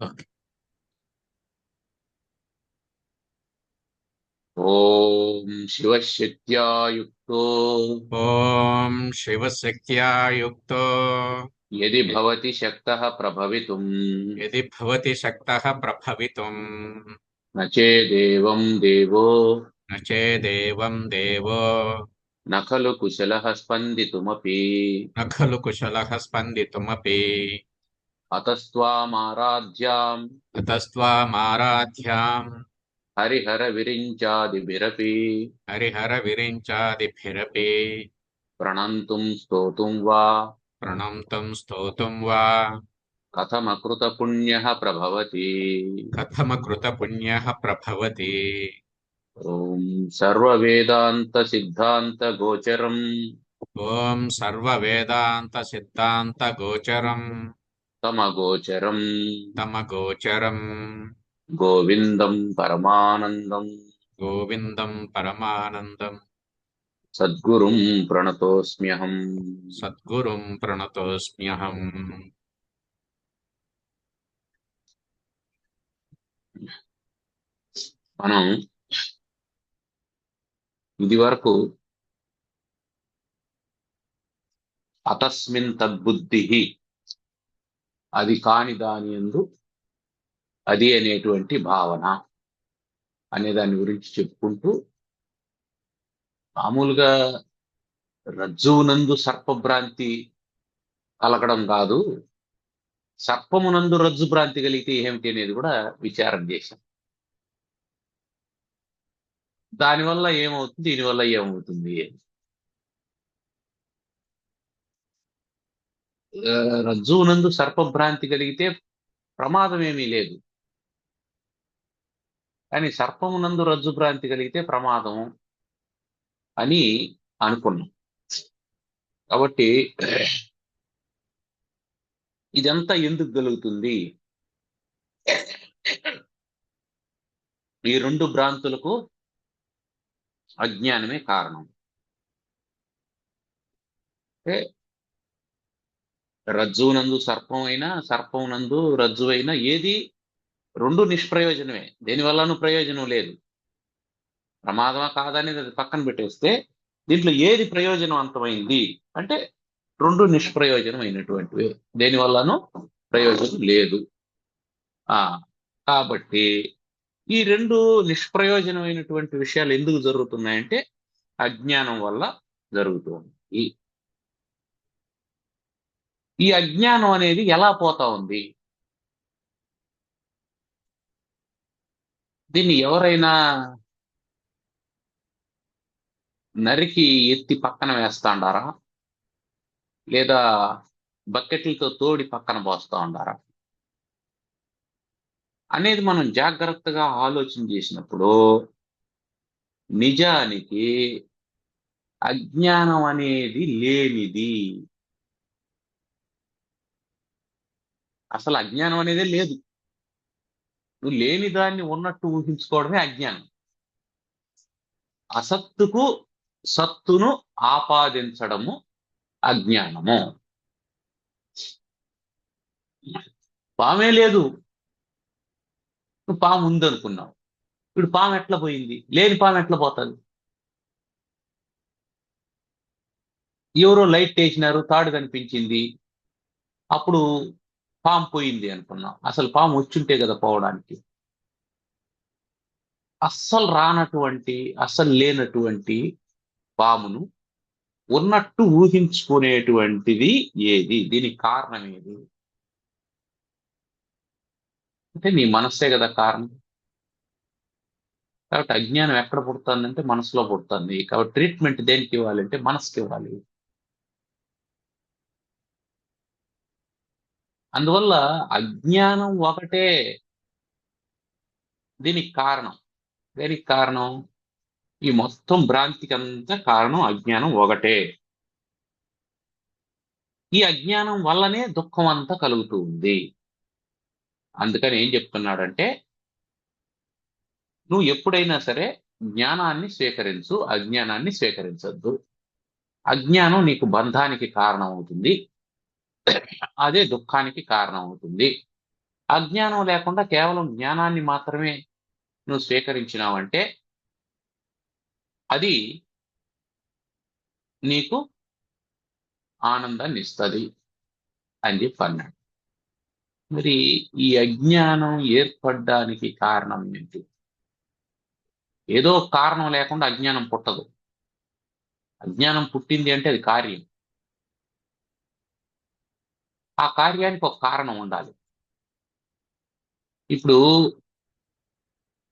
Okay. ఓం శివశక్త్యా యుక్తో ఓం శివశక్త్యా యుక్తో యది భవతి శక్తః ప్రభవితుం యది భవతి శక్తః ప్రభవితుం న చేదేవం దేవో న చేదేవం దేవో న ఖలు కుశలః స్పందితుమపి న ఖలు కుశలః స్పందితుమపి అతస్త్వామారాధ్యాం తతస్త్వామారాధ్యాం హరిహర విరించాదిభిరపి హరిహర విరించాదిభిరపి ప్రణంతుం స్తోతుం వా ప్రణంతం స్తోతుం వా కథమకృత పుణ్యః ప్రభవతి. కథమకృత పుణ్యః ప్రభవతి. ఓం సర్వవేదాంత సిద్ధాంత గోచరం ఓం సర్వవేదాంత సిద్ధాంత గోచరం తమగోచరం తమగోచరం గోవిందం పరమానందం గోవిందం పరమానందం సద్గురుం ప్రణతోస్మ్యహం. సద్గురుం ప్రణతోస్మ్యహం. మనం ఇది వరకు అతస్మిన్ తద్బుద్ధి, అది కాని దాని యందు అది అనేటువంటి భావన అనే దాని గురించి చెప్పుకుంటూ, మామూలుగా రజ్జువునందు సర్పభ్రాంతి కలగడం కాదు, సర్పమునందు రజ్జు భ్రాంతి కలిగితే ఏమిటి అనేది కూడా విచారం చేశాం. దానివల్ల ఏమవుతుంది, దీనివల్ల ఏమవుతుంది అని. రజ్జువునందు సర్పభ్రాంతి కలిగితే ప్రమాదం ఏమీ లేదు, కానీ సర్పమునందు రజ్జు భ్రాంతి కలిగితే ప్రమాదం అని అనుకున్నాం. కాబట్టి ఇదంతా ఎందుకు కలుగుతుంది? ఈ రెండు భ్రాంతులకు అజ్ఞానమే కారణం. అంటే రజ్జువునందు సర్పం అయినా, సర్పమునందు రజ్జు అయినా, ఏది రెండు నిష్ప్రయోజనమే, దేనివల్లనూ ప్రయోజనం లేదు. ప్రమాదమా కాదనేది అది పక్కన పెట్టేస్తే, దీంట్లో ఏది ప్రయోజనవంతమైంది అంటే రెండు నిష్ప్రయోజనమైనటువంటివి, దేనివల్లనూ ప్రయోజనం లేదు. కాబట్టి ఈ రెండు నిష్ప్రయోజనమైనటువంటి విషయాలు ఎందుకు జరుగుతున్నాయంటే అజ్ఞానం వల్ల జరుగుతుంది. ఈ అజ్ఞానం అనేది ఎలా పోతా ఉంది? దీన్ని ఎవరైనా నరికి ఎత్తి పక్కన వేస్తాండారా, లేదా బకెట్లతో తోడి పక్కన పోస్తా ఉండారా అనేది మనం జాగ్రత్తగా ఆలోచన చేసినప్పుడు, నిజానికి అజ్ఞానం అనేది లేనిది. అసలు అజ్ఞానం అనేదే లేదు. నువ్వు లేని దాన్ని ఉన్నట్టు ఊహించుకోవడమే అజ్ఞానం. అసత్తుకు సత్తును ఆపాదించడము అజ్ఞానము. పామే లేదు, నువ్వు పాము ఉందనుకున్నావు. ఇప్పుడు పాము ఎట్లా పోయింది? లేని పాము ఎట్లా పోతుంది? ఎవరో లైట్ వేసినారు, తాడు కనిపించింది, అప్పుడు పాము పోయింది అనుకున్నాం. అసలు పాము వచ్చుంటే కదా పోవడానికి. అస్సలు రానటువంటి, అస్సలు లేనటువంటి పామును ఉన్నట్టు ఊహించుకునేటువంటిది ఏది? దీనికి కారణం ఏది అంటే నీ మనస్సే కదా కారణం. కాబట్టి అజ్ఞానం ఎక్కడ పుడుతుందంటే మనసులో పుడుతుంది. కాబట్టి ట్రీట్మెంట్ దేనికి ఇవ్వాలంటే మనసుకి ఇవ్వాలి. అందువల్ల అజ్ఞానం ఒకటే దీనికి కారణం. దేనికి కారణం? ఈ మొత్తం భ్రాంతికి అంతా కారణం అజ్ఞానం ఒకటే. ఈ అజ్ఞానం వల్లనే దుఃఖం అంతా కలుగుతూ ఉంది. అందుకని ఏం చెప్తున్నాడంటే, నువ్వు ఎప్పుడైనా సరే జ్ఞానాన్ని స్వీకరించు, అజ్ఞానాన్ని స్వీకరించద్దు. అజ్ఞానం నీకు బంధానికి కారణం అవుతుంది, అదే దుఃఖానికి కారణం అవుతుంది. అజ్ఞానం లేకుండా కేవలం జ్ఞానాన్ని మాత్రమే నువ్వు స్వీకరించినావంటే అది నీకు ఆనందాన్ని ఇస్తుంది అని చెప్పి అన్నాడు. మరి ఈ అజ్ఞానం ఏర్పడడానికి కారణం ఏంటి? ఏదో కారణం లేకుండా అజ్ఞానం పుట్టదు. అజ్ఞానం పుట్టింది అంటే అది కార్యం. ఆ కార్యానికి ఒక కారణం ఉండాలి. ఇప్పుడు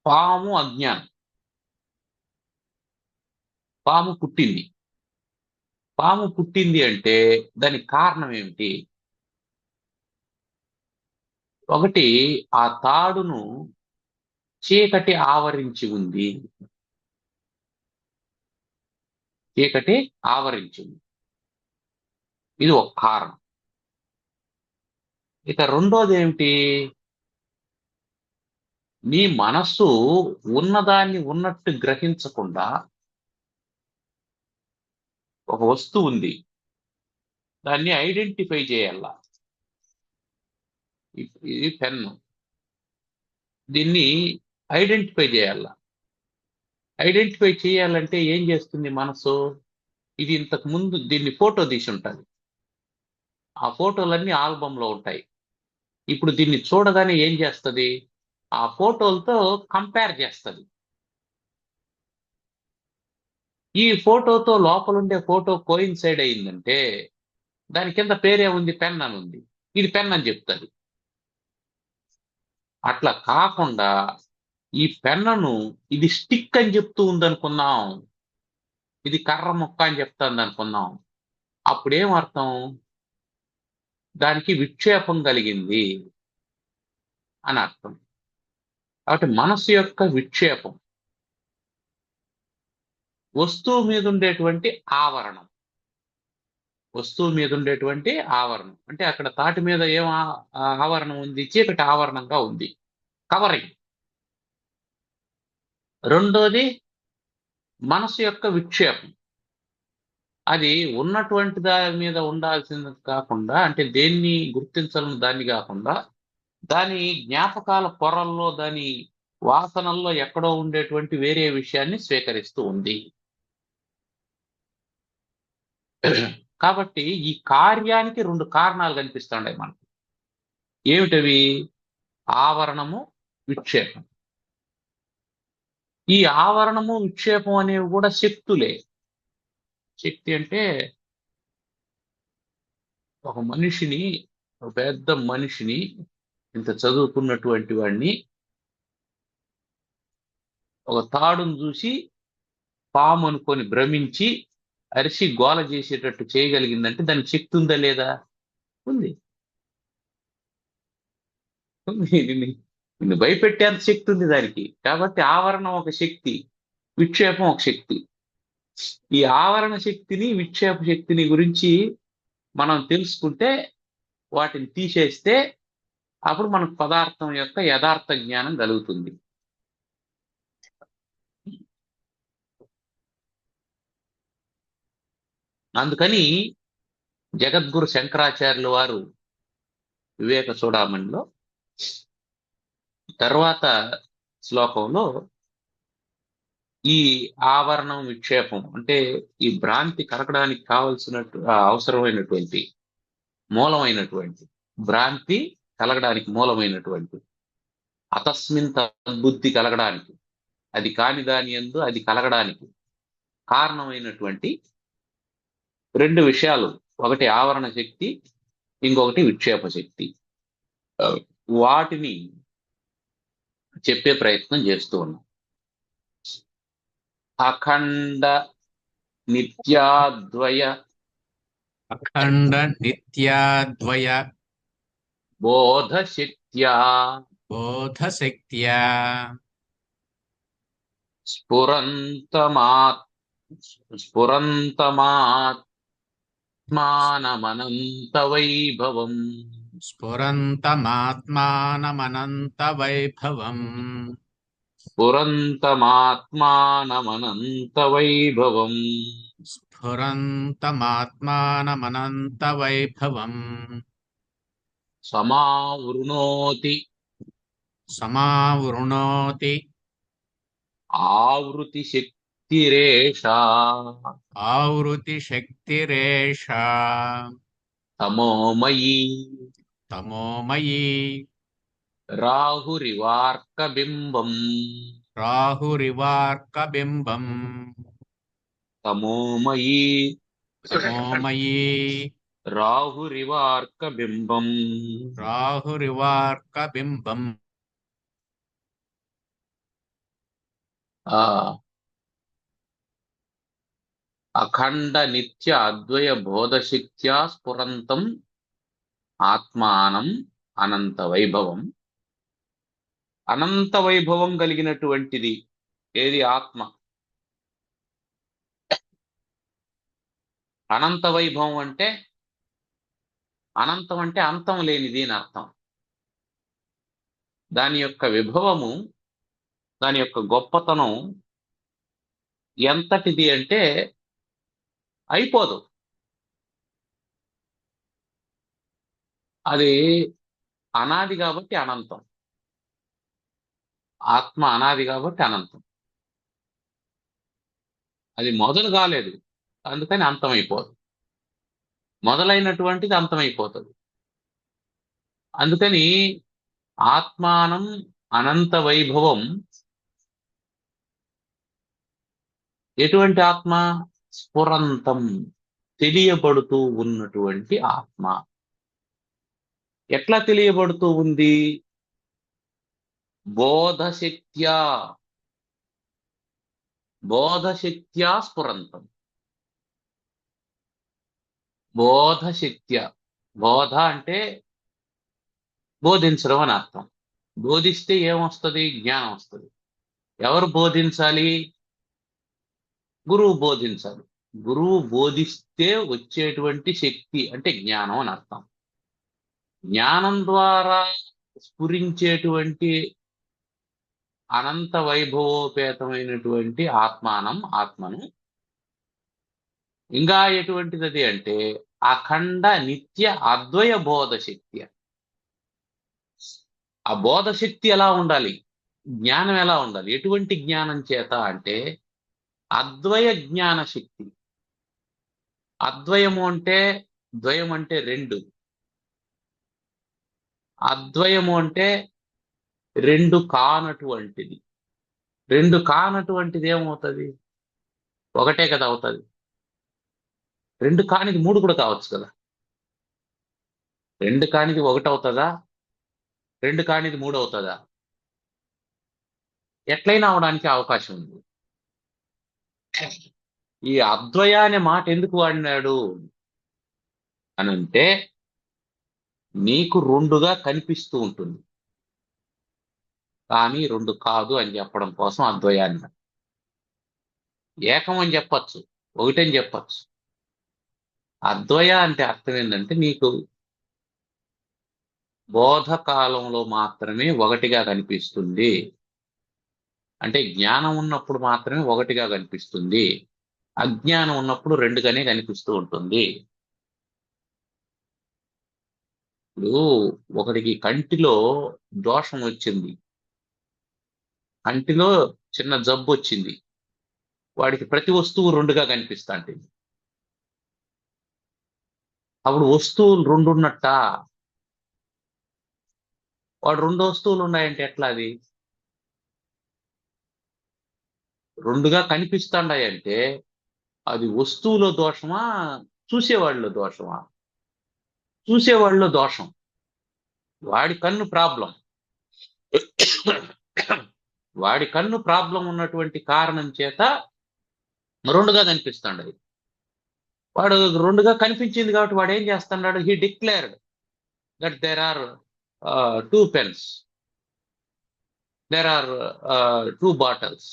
పాము అజ్ఞానం. పాము పుట్టింది. పాము పుట్టింది అంటే దానికి కారణం ఏమిటి? ఒకటి, ఆ తాడును చీకటి ఆవరించి ఉంది. చీకటి ఆవరించి ఉంది. ఇది ఒక కారణం. ఇక రెండోది ఏమిటి? నీ మనస్సు ఉన్నదాన్ని ఉన్నట్టు గ్రహించకుండా ఒక వస్తువు ఉంది, దాన్ని ఐడెంటిఫై చేయాల. ఇది పెన్ను, దీన్ని ఐడెంటిఫై చేయాల. ఐడెంటిఫై చేయాలంటే ఏం చేస్తుంది మనసు? ఇది ఇంతకు ముందు దీన్ని ఫోటో తీసి ఉంటుంది, ఆ ఫోటోలన్నీ ఆల్బంలో ఉంటాయి. ఇప్పుడు దీన్ని చూడగానే ఏం చేస్తుంది? ఆ ఫోటోలతో కంపేర్ చేస్తుంది. ఈ ఫోటోతో లోపలుండే ఫోటో కోయిన్సైడ్ అయిందంటే దాని కింద పేరే ఉంది, పెన్ అని ఉంది, ఇది పెన్ అని చెప్తుంది. అట్లా కాకుండా ఈ పెన్నును ఇది స్టిక్ అని చెప్తూ ఉందనుకున్నాం, ఇది కర్ర ముక్క అని చెప్తుంది అనుకున్నాం. అప్పుడేం అర్థం? దానికి విక్షేపం కలిగింది అని అర్థం. కాబట్టి మనసు యొక్క విక్షేపం వస్తువు మీద ఉండేటువంటి ఆవరణం. వస్తువు మీద ఉండేటువంటి ఆవరణం అంటే అక్కడ తాటి మీద ఏం ఆవరణం ఉంది? చీకటి ఆవరణంగా ఉంది, కవరింగ్. రెండోది మనసు యొక్క విక్షేపం. అది ఉన్నటువంటి దాని మీద ఉండాల్సింది కాకుండా, అంటే దేన్ని గుర్తించాలని దాన్ని కాకుండా దాని జ్ఞాపకాల పొరల్లో, దాని వాసనల్లో ఎక్కడో ఉండేటువంటి వేరే విషయాన్ని స్వీకరిస్తూ ఉంది. కాబట్టి ఈ కార్యానికి రెండు కారణాలు కనిపిస్తుంటాయి మనకు. ఏమిటవి? ఆవరణము, విక్షేపం. ఈ ఆవరణము విక్షేపం అనేవి కూడా శక్తులే. శక్తి అంటే ఒక మనిషిని, ఒక పెద్ద మనిషిని, ఇంత చదువుకున్నటువంటి వాడిని ఒక తాడును చూసి పాము అనుకొని భ్రమించి అరిసి గోల చేసేటట్టు చేయగలిగిందంటే దానికి శక్తి ఉందా లేదా? ఉంది. నిన్ను భయపెట్టేంత శక్తి ఉంది దానికి. కాబట్టి ఆవరణం ఒక శక్తి, విక్షేపం ఒక శక్తి. ఈ ఆవరణ శక్తిని, విక్షేప శక్తిని గురించి మనం తెలుసుకుంటే, వాటిని తీసేస్తే అప్పుడు మనకు పదార్థం యొక్క యథార్థ జ్ఞానం కలుగుతుంది. అందుకని జగద్గురు శంకరాచార్యుల వారు వివేక చూడామణిలో తర్వాత శ్లోకంలో ఈ ఆవరణం, విక్షేపం అంటే ఈ భ్రాంతి కలగడానికి కావలసినట్టు అవసరమైనటువంటి మూలమైనటువంటి, భ్రాంతి కలగడానికి మూలమైనటువంటి, అతస్మిన్ తద్బుద్ధి కలగడానికి, అది కాని దాని యందు అది కలగడానికి కారణమైనటువంటి రెండు విషయాలు, ఒకటి ఆవరణ శక్తి, ఇంకొకటి విక్షేప శక్తి. వాటిని చెప్పే ప్రయత్నం చేస్తూ ఉన్నాం. అఖండ నిత్యాద్వయ అఖండ నిత్యాద్వయ బోధశక్త్యా బోధశక్త్యా స్ఫురంతమాత్ స్ఫురంతమాత్మానమనంత వైభవం. స్ఫురంతమాత్మానమనంత వైభవం. స్ఫురంతమాత్మానమనంత వైభవం. స్ఫురంతమాత్మానమనంత వైభవం. సమావృణోతి సమావృణోతి ఆవృతి శక్తిరేషా ఆవృతి శక్తిరేషా తమోమయీ తమోమయీ రాహురివార్కబింబం రాహురివార్కబింబం తమోమయీ తమోమయీ రాహురివార్కబింబం రాహురివార్కబింబం ఆ అఖండ నిత్య అద్వయ బోధశక్త్యా స్ఫురంతం ఆత్మానం అనంత వైభవం. అనంత వైభవం కలిగినటువంటిది ఏది? ఆత్మ. అనంత వైభవం అంటే అనంతం అంటే అంతం లేనిది అని అర్థం. దాని యొక్క విభవము, దాని యొక్క గొప్పతనం ఎంతటిది అంటే అయిపోదు. అది అనాది కాబట్టి అనంతం. ఆత్మ అనాది కాబట్టి అనంతం. అది మొదలు కాలేదు, అందుకని అంతమైపోదు. మొదలైనటువంటిది అంతమైపోతుంది. అందుకని ఆత్మానం అనంత వైభవం. ఎటువంటి ఆత్మ? స్ఫురంతం, తెలియబడుతూ ఉన్నటువంటి ఆత్మ. ఎట్లా తెలియబడుతూ ఉంది? బోధశక్త్యా. బోధశక్త్యా స్ఫురంతం. బోధశక్త్య. బోధ అంటే బోధించడం అని అర్థం. బోధిస్తే ఏమొస్తుంది? జ్ఞానం వస్తుంది. ఎవరు బోధించాలి? గురువు బోధించాలి. గురువు బోధిస్తే వచ్చేటువంటి శక్తి అంటే జ్ఞానం అని అర్థం. జ్ఞానం ద్వారా స్ఫురించేటువంటి అనంత వైభవోపేతమైనటువంటి ఆత్మానం, ఆత్మను. ఇంకా ఎటువంటిది అది అంటే అఖండ నిత్య అద్వయ బోధశక్తి. ఆ బోధశక్తి ఎలా ఉండాలి? జ్ఞానం ఎలా ఉండాలి? ఎటువంటి జ్ఞానం చేత అంటే అద్వయ జ్ఞాన శక్తి. అద్వయము అంటే, ద్వయం అంటే రెండు. అద్వయము అంటే రెండు కానటువంటిది. రెండు కానటువంటిది ఏమవుతుంది? ఒకటే కదా అవుతుంది. రెండు కానిది మూడు కూడా కావచ్చు కదా. రెండు కానిది ఒకటి అవుతుందా? రెండు కానిది మూడు అవుతుందా? ఎట్లయినా అవడానికి అవకాశం ఉంది. ఈ అద్వయ అనే మాట ఎందుకు వాడినాడు అనంటే నీకు రెండుగా కనిపిస్తూ ఉంటుంది, కానీ రెండు కాదు అని చెప్పడం కోసం అద్వయాన్ని. ఏకం అని చెప్పచ్చు, ఒకటని చెప్పచ్చు. అద్వయ అంటే అర్థం ఏంటంటే నీకు బోధకాలంలో మాత్రమే ఒకటిగా కనిపిస్తుంది. అంటే జ్ఞానం ఉన్నప్పుడు మాత్రమే ఒకటిగా కనిపిస్తుంది, అజ్ఞానం ఉన్నప్పుడు రెండుగానే కనిపిస్తూ ఉంటుంది. ఇప్పుడు ఒకడికి కంటిలో దోషం వచ్చింది, కంటిలో చిన్న జబ్బు వచ్చింది, వాడికి ప్రతి వస్తువు రెండుగా కనిపిస్తా ఉంటుంది. అప్పుడు వస్తువులు రెండు ఉన్నట్ట? వాడు రెండు వస్తువులు ఉన్నాయంటే ఎట్లా? అది రెండుగా కనిపిస్తాండాయంటే అది వస్తువులో దోషమా, చూసేవాళ్ళలో దోషమా? చూసేవాళ్ళలో దోషం. వాడి కన్ను ప్రాబ్లం. వాడి కన్ను ప్రాబ్లం ఉన్నటువంటి కారణం చేత రెండుగా కనిపిస్తాడు. వాడు రెండుగా కనిపించింది కాబట్టి వాడు ఏం చేస్తున్నాడు? He declared that there are two pens, there are two bottles.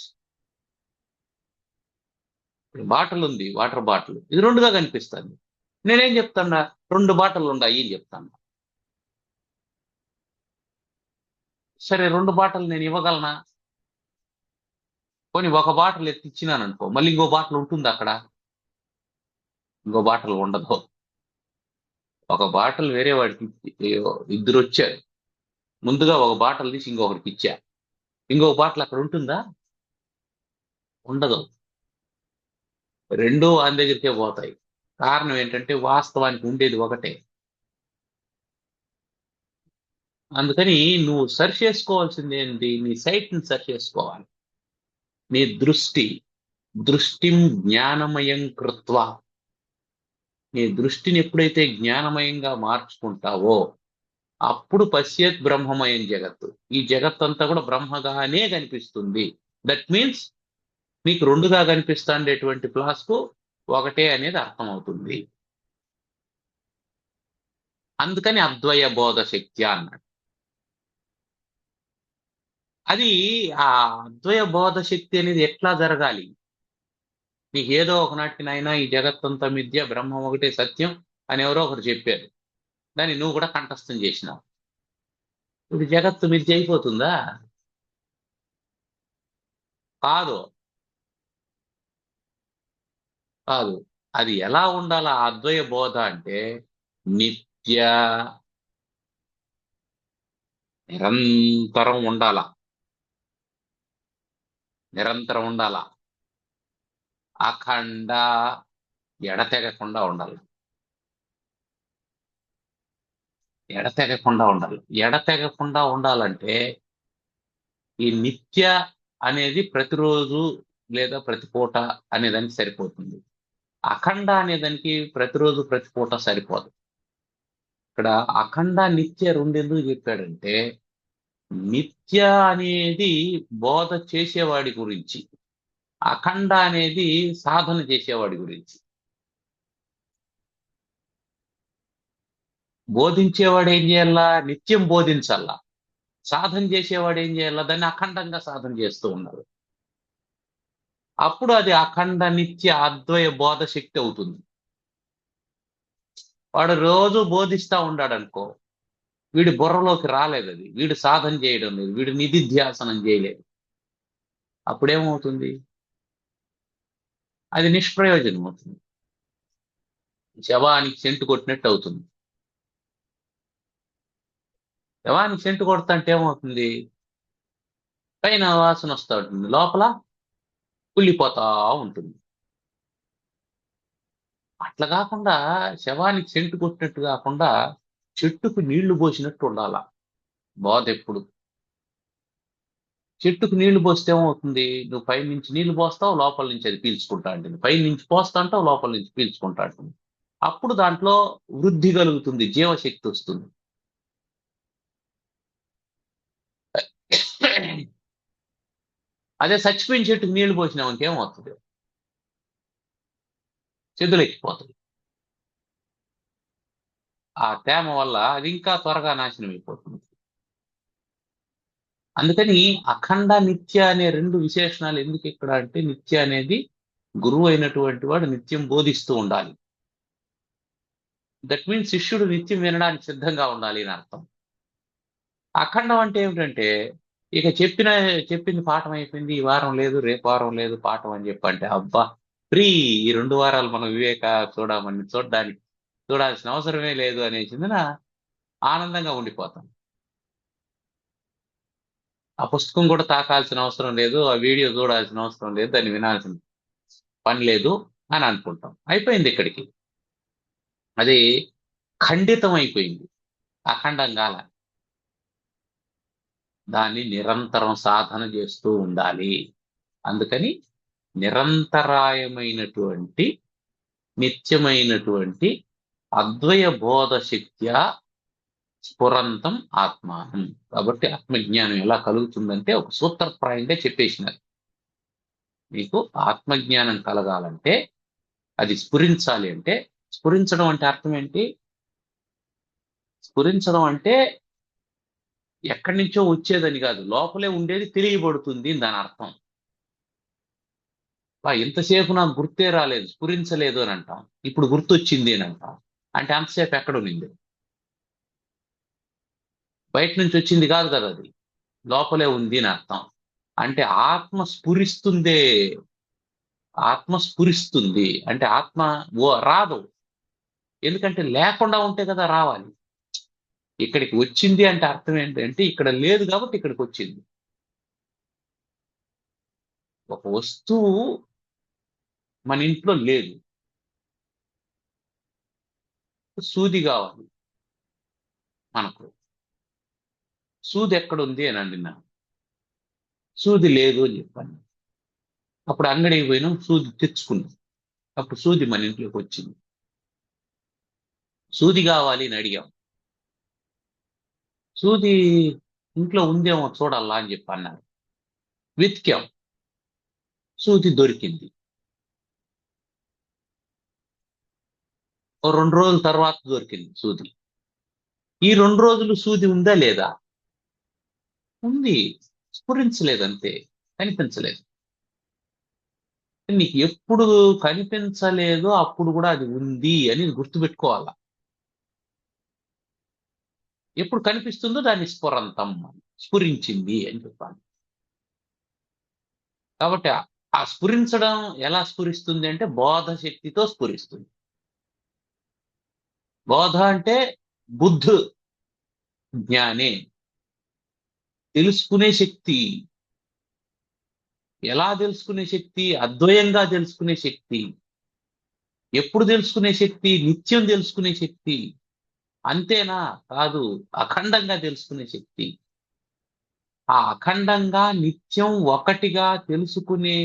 Bottle ఉంది, వాటర్ బాటిల్, ఇది రెండుగా కనిపిస్తుంది. నేనేం చెప్తాడా? రెండు బాటిల్ ఉన్నాయి అని చెప్తాను. సరే, రెండు బాటిల్ నేను ఇవ్వగలనా? పోనీ ఒక బాటిల్ ఎత్తిచ్చినాను అనుకో, మళ్ళీ ఇంకో బాటిల్ ఉంటుంది అక్కడ? ఇంకో బాటిల్ ఉండదు. ఒక బాటిల్ వేరే వాడికి ఇద్దరు వచ్చారు. ముందుగా ఒక బాటిల్ తీసి ఇంకొకరికి ఇచ్చా. ఇంకొక బాటిల్ అక్కడ ఉంటుందా? ఉండదు. రెండూ వాని దగ్గరికే పోతాయి. కారణం ఏంటంటే వాస్తవానికి ఉండేది ఒకటే. అందుకని నువ్వు సరి చేసుకోవాల్సింది ఏంటి? నీ సైట్ని సరి చేసుకోవాలి. నీ దృష్టిం జ్ఞానమయం కృత్వా. నీ దృష్టిని ఎప్పుడైతే జ్ఞానమయంగా మార్చుకుంటావో అప్పుడు పశ్యత్ బ్రహ్మమయం జగత్తు. ఈ జగత్తంతా కూడా బ్రహ్మగానే కనిపిస్తుంది. దట్ మీన్స్ నీకు రెండుగా కనిపిస్తుండేటువంటి ఫ్లాస్కు ఒకటే అనేది అర్థమవుతుంది. అందుకని అద్వయ బోధ శక్తి అన్నాడు. అది ఆ అద్వయ బోధ శక్తి అనేది ఎట్లా జరగాలి? నీకు ఏదో ఒకనాటికి నాయన ఈ జగత్తంతా మిథ్య, బ్రహ్మం ఒకటే సత్యం అని ఎవరో ఒకరు చెప్పారు. దాన్ని నువ్వు కూడా కంఠస్థం చేసినావు. ఇప్పుడు జగత్తు మిథ్య అయిపోతుందా? కాదు. కాదు. అది ఎలా ఉండాలా ఆ అద్వయ బోధ అంటే నిత్య, నిరంతరం ఉండాల. నిరంతరం ఉండాల. అఖండ, ఎడతెగకుండా ఉండాలి. ఎడతెగకుండా ఉండాలి. ఎడతెగకుండా ఉండాలంటే ఈ నిత్య అనేది ప్రతిరోజు లేదా ప్రతి పూట అనేదానికి సరిపోతుంది. అఖండ అనేదానికి ప్రతిరోజు ప్రతి పూట సరిపోదు. ఇక్కడ అఖండ నిత్య రెండెందుకు చెప్పాడంటే నిత్య అనేది బోధ చేసేవాడి గురించి, అఖండ అనేది సాధన చేసేవాడి గురించి. బోధించేవాడు ఏం చేయాలా? నిత్యం బోధించాలా. సాధన చేసేవాడు ఏం చేయాలా? దాన్ని అఖండంగా సాధన చేస్తూ ఉన్నాడు. అప్పుడు అది అఖండ నిత్య అద్వయ బోధ శక్తి అవుతుంది. వాడు రోజు బోధిస్తా ఉన్నాడు అనుకో, వీడి బుర్రలోకి రాలేదు అది, వీడు సాధన చేయడం లేదు, వీడు నిధిధ్యాసనం చేయలేదు. అప్పుడేమవుతుంది? అది నిష్ప్రయోజనం అవుతుంది. శవానికి సెంటు కొట్టినట్టు అవుతుంది. శవానికి సెంటు కొడతంటే ఏమవుతుంది? పైన వాసన వస్తూ ఉంటుంది, లోపల కుళ్ళిపోతా ఉంటుంది. అట్లా కాకుండా శవానికి సెంటు కొట్టినట్టు కాకుండా చెట్టుకు నీళ్లు పోసినట్టు ఉండాల బోధ ఎప్పుడు. చెట్టుకు నీళ్లు పోస్తే ఏమవుతుంది? నువ్వు పై నుంచి నీళ్లు పోస్తావు, లోపల నుంచి అది పీల్చుకుంటా ఉంటుంది. పై నుంచి పోస్తా అంటావు, లోపల నుంచి పీల్చుకుంటా ఉంటుంది. అప్పుడు దాంట్లో వృద్ధి కలుగుతుంది, జీవశక్తి వస్తుంది. అదే చచ్చిపోయిన చెట్టుకు నీళ్లు పోసినావు ఇంకేమవుతుంది? చెదులెక్కిపోతుంది. ఆ తేమ వల్ల అది ఇంకా త్వరగా నాశనం అయిపోతుంది. అందుకని అఖండ నిత్య అనే రెండు విశేషణాలు ఎందుకు ఇక్కడ అంటే, నిత్య అనేది గురువు అయినటువంటి వాడు నిత్యం బోధిస్తూ ఉండాలి. దట్ మీన్స్ శిష్యుడు నిత్యం వినడానికి సిద్ధంగా ఉండాలి అని అర్థం. అఖండం అంటే ఏమిటంటే ఇక చెప్పింది పాఠం అయిపోయింది, ఈ వారం లేదు, రేపు వారం లేదు పాఠం అని చెప్పంటే అబ్బా ఫ్రీ, ఈ 2 వారాలు మనం వివేక చూడాల్సిన అవసరమే లేదు అనేసిందిన ఆనందంగా ఉండిపోతాం. ఆ పుస్తకం కూడా తాకాల్సిన అవసరం లేదు, ఆ వీడియో చూడాల్సిన అవసరం లేదు, దాన్ని వినాల్సిన పని లేదు అని అనుకుంటాం. అయిపోయింది ఇక్కడికి. అది ఖండితం అయిపోయింది, అఖండం కాల. దాన్ని నిరంతరం సాధన చేస్తూ ఉండాలి. అందుకని నిరంతరాయమైనటువంటి నిత్యమైనటువంటి అద్వయ బోధ శక్త్యా స్ఫురంతం ఆత్మానం. కాబట్టి ఆత్మజ్ఞానం ఎలా కలుగుతుందంటే ఒక సూత్రప్రాయంగా చెప్పేసినారు. మీకు ఆత్మజ్ఞానం కలగాలంటే అది స్ఫురించాలి అంటే, స్ఫురించడం అంటే అర్థం ఏంటి? స్ఫురించడం అంటే ఎక్కడి నుంచో వచ్చేదని కాదు, లోపలే ఉండేది తెలియబడుతుంది దాని అర్థం. ఇంతసేపు నాకు గుర్తే రాలేదు, స్ఫురించలేదు అని అంటాం, ఇప్పుడు గుర్తొచ్చింది అని అంటాం. అంటే అంతసేపు ఎక్కడ ఉన్నింది? బయట నుంచి వచ్చింది కాదు కదా, అది లోపలే ఉంది అని అర్థం. అంటే ఆత్మ స్ఫురిస్తుందే. ఆత్మ స్ఫురిస్తుంది అంటే ఆత్మ రాదు. ఎందుకంటే లేకుండా ఉంటే కదా రావాలి. ఇక్కడికి వచ్చింది అంటే అర్థం ఏంటంటే ఇక్కడ లేదు కాబట్టి ఇక్కడికి వచ్చింది. ఒక వస్తువు మన ఇంట్లో లేదు, సూది కావాలి మనకు. సూది ఎక్కడుంది అని అడిగినా, సూది లేదు అని చెప్పాను. అప్పుడు అంగడికి పోయినాం, సూది తెచ్చుకున్నాం. అప్పుడు సూది మన ఇంట్లోకి వచ్చింది. సూది కావాలి అని అడిగాం. సూది ఇంట్లో ఉందేమో చూడాలా అని చెప్పి అన్నారు. వెతికాం, సూది దొరికింది. ఓ 2 రోజుల తర్వాత దొరికింది సూది. ఈ 2 రోజులు సూది ఉందా లేదా? ఉంది, స్ఫురించలేదు, అంతే, కనిపించలేదు. నీకు ఎప్పుడు కనిపించలేదో అప్పుడు కూడా అది ఉంది అని గుర్తుపెట్టుకోవాలా. ఎప్పుడు కనిపిస్తుందో దాన్ని స్ఫురంతం, స్ఫురించింది అని చెప్పాలి. కాబట్టి ఆ స్ఫురించడం ఎలా స్ఫురిస్తుంది అంటే బోధ శక్తితో స్ఫురిస్తుంది. బోధ అంటే బుద్ధు, జ్ఞానే, తెలుసుకునే శక్తి. ఎలా తెలుసుకునే శక్తి? అద్వయంగా తెలుసుకునే శక్తి. ఎప్పుడు తెలుసుకునే శక్తి? నిత్యం తెలుసుకునే శక్తి. అంతేనా? కాదు, అఖండంగా తెలుసుకునే శక్తి. ఆ అఖండంగా నిత్యం ఒకటిగా తెలుసుకునే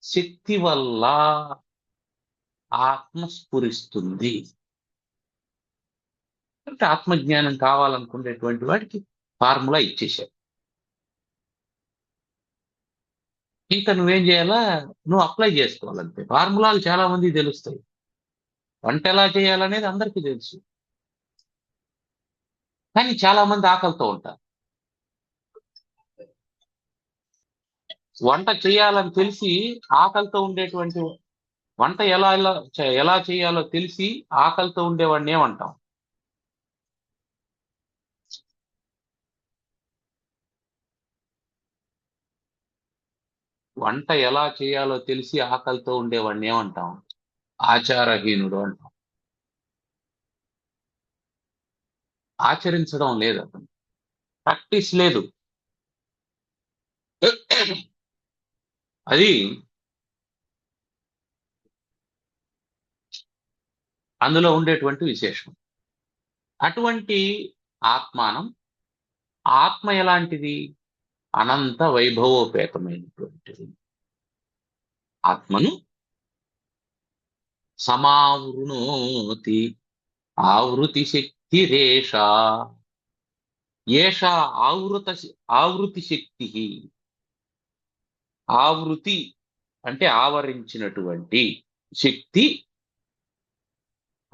శక్తి వల్ల ఆత్మ స్ఫురిస్తుంది. అంటే ఆత్మజ్ఞానం కావాలనుకునేటువంటి వాడికి ఫార్ములా ఇచ్చేశారు. ఇంకా నువ్వేం చేయాలా? నువ్వు అప్లై చేసుకోవాలంతే. ఫార్ములాలు చాలా మందికి తెలుస్తాయి. వంట ఎలా చేయాలనేది అందరికీ తెలుసు, కానీ చాలా మంది ఆకలితో ఉంటారు. వంట చేయాలని తెలిసి ఆకలితో ఉండేటువంటి, వంట ఎలా చేయాలో తెలిసి ఆకలితో ఉండేవాడిని ఏమంటాం? వంట ఎలా చేయాలో తెలిసి ఆకలితో ఉండేవాడిని ఏమంటాం? ఆచారహీనుడు అంటాం. ఆచరించడం లేదు, అతను ప్రాక్టీస్ లేదు. అది అందులో ఉండేటువంటి విశేషం. అటువంటి ఆత్మానం. ఆత్మ ఎలాంటిది? అనంత వైభవోపేతమైనటువంటిది. ఆత్మను సమావృణోతి ఆవృతి శక్తి రేషా. ఏషా ఆవృతి శక్తి. ఆవృతి అంటే ఆవరించినటువంటి శక్తి.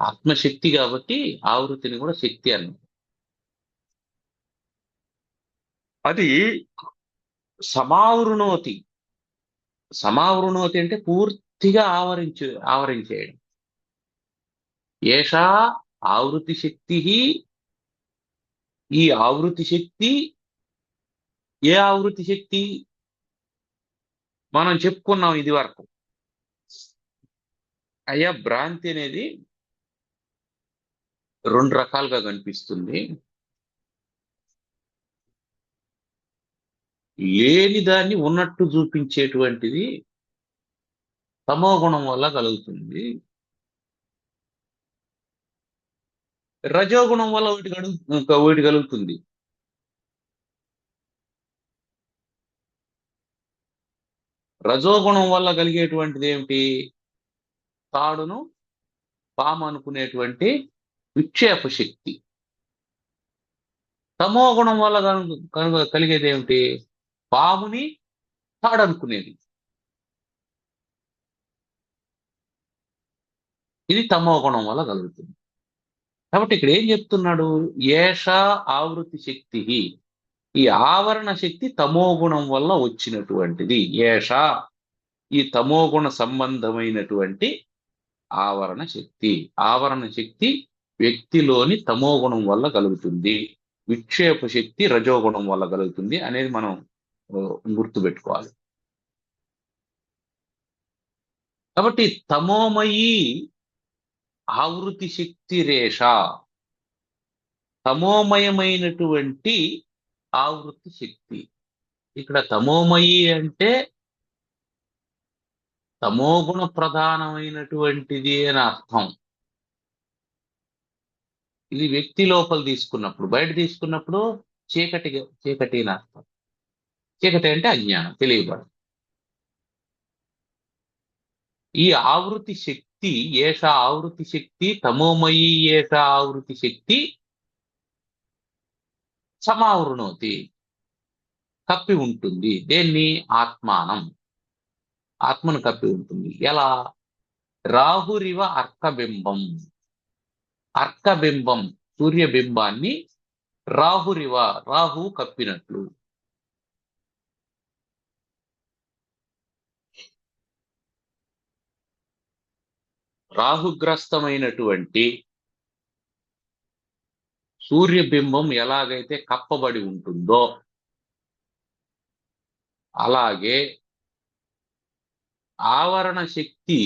ఆత్మశక్తి కాబట్టి ఆవృతిని కూడా శక్తి అన్నారు. అది సమావృణోతి. సమావృణోతి అంటే పూర్తిగా ఆవరించేయడం. ఏషా ఆవృతి శక్తి. ఈ ఆవృతి శక్తి, ఏ ఆవృతి శక్తి? మనం చెప్పుకున్నాం ఇది వరకు. అయ్యా, భ్రాంతి అనేది 2 రకాలుగా కనిపిస్తుంది. లేని దాన్ని ఉన్నట్టు చూపించేటువంటిది తమో గుణం వల్ల కలుగుతుంది. రజోగుణం వల్ల ఒకటి కలుగుతుంది. రజోగుణం వల్ల కలిగేటువంటిది ఏమిటి? తాడును పాము అనుకునేటువంటి విక్షేప శక్తి. తమో గుణం వల్ల కలిగేది ఏమిటి? పాముని తాడు అనుకునేది. ఇది తమో గుణం వల్ల కలుగుతుంది. కాబట్టి ఇక్కడ ఏం చెప్తున్నాడు? ఏషా ఆవృతి శక్తి. ఈ ఆవరణ శక్తి తమోగుణం వల్ల వచ్చినటువంటిది. ఏషా, ఈ తమోగుణ సంబంధమైనటువంటి ఆవరణ శక్తి. ఆవరణ శక్తి వ్యక్తిలోని తమోగుణం వల్ల కలుగుతుంది. విక్షేప శక్తి రజోగుణం వల్ల కలుగుతుంది అనేది మనం గుర్తుపెట్టుకోవాలి. కాబట్టి తమోమయి ఆవృతి శక్తి రేష, తమోమయమైనటువంటి ఆవృతి శక్తి. ఇక్కడ తమోమయి అంటే తమోగుణ ప్రధానమైనటువంటిది అని అర్థం. ఇది వ్యక్తి లోపల తీసుకున్నప్పుడు, బయట తీసుకున్నప్పుడు చీకటి చీకటి అని అర్థం. చీకటి అంటే అజ్ఞానం, తెలియబడదు. ఈ ఆవృతి శక్తి, ఏష ఆవృతి శక్తి, తమోమయీ ఏష ఆవృతి శక్తి సమావృణోతి, కప్పి ఉంటుంది. దేన్ని? ఆత్మానం, ఆత్మను కప్పి ఉంటుంది. ఎలా? రాహురివ అర్కబింబం, అర్కబింబం సూర్యబింబాన్ని రాహురివ, రాహు కప్పినట్లు. రాహుగ్రస్తమైనటువంటి సూర్యబింబం ఎలాగైతే కప్పబడి ఉంటుందో అలాగే ఆవరణ శక్తి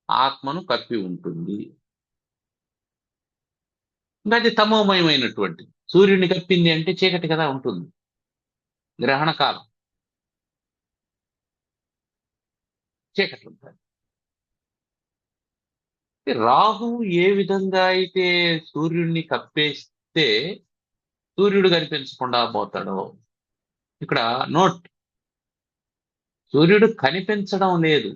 ఆత్మను కప్పి ఉంటుంది. ఇంకా అది తమోమయమైనటువంటి, సూర్యుని కప్పింది అంటే చీకటి కదా ఉంటుంది, గ్రహణ కాలం చీకటి ఉంటుంది. రాహు ఏ విధంగా అయితే సూర్యుడిని కప్పేస్తే సూర్యుడు కనిపించకుండా పోతాడో, ఇక్కడ నోట్, సూర్యుడు కనిపించడం లేదు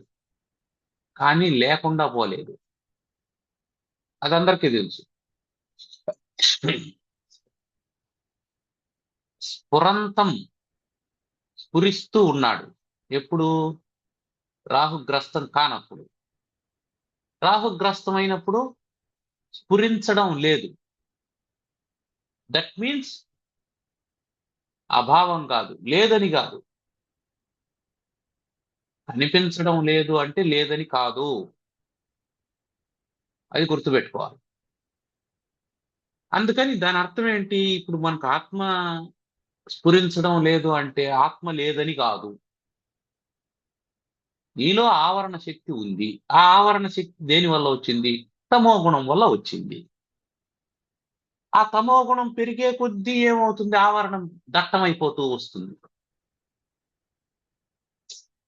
కానీ లేకుండా పోలేదు, అదందరికీ తెలుసు. స్ఫురంతం, స్ఫురిస్తూ ఉన్నాడు. ఎప్పుడు? రాహుగ్రస్తం కానప్పుడు. రాహుగ్రస్తమైనప్పుడు స్ఫురించడం లేదు. దట్ మీన్స్ అభావం కాదు, లేదని కాదు. కనిపించడం లేదు అంటే లేదని కాదు, అది గుర్తుపెట్టుకోవాలి. అందుకని దాని అర్థం ఏంటి? ఇప్పుడు మనకు ఆత్మ స్ఫురించడం లేదు అంటే ఆత్మ లేదని కాదు, నీలో ఆవరణ శక్తి ఉంది. ఆ ఆవరణ శక్తి దేని వల్ల వచ్చింది? తమో గుణం వల్ల వచ్చింది. ఆ తమో గుణం పెరిగే కొద్దీ ఏమవుతుంది? ఆవరణం దట్టమైపోతూ వస్తుంది.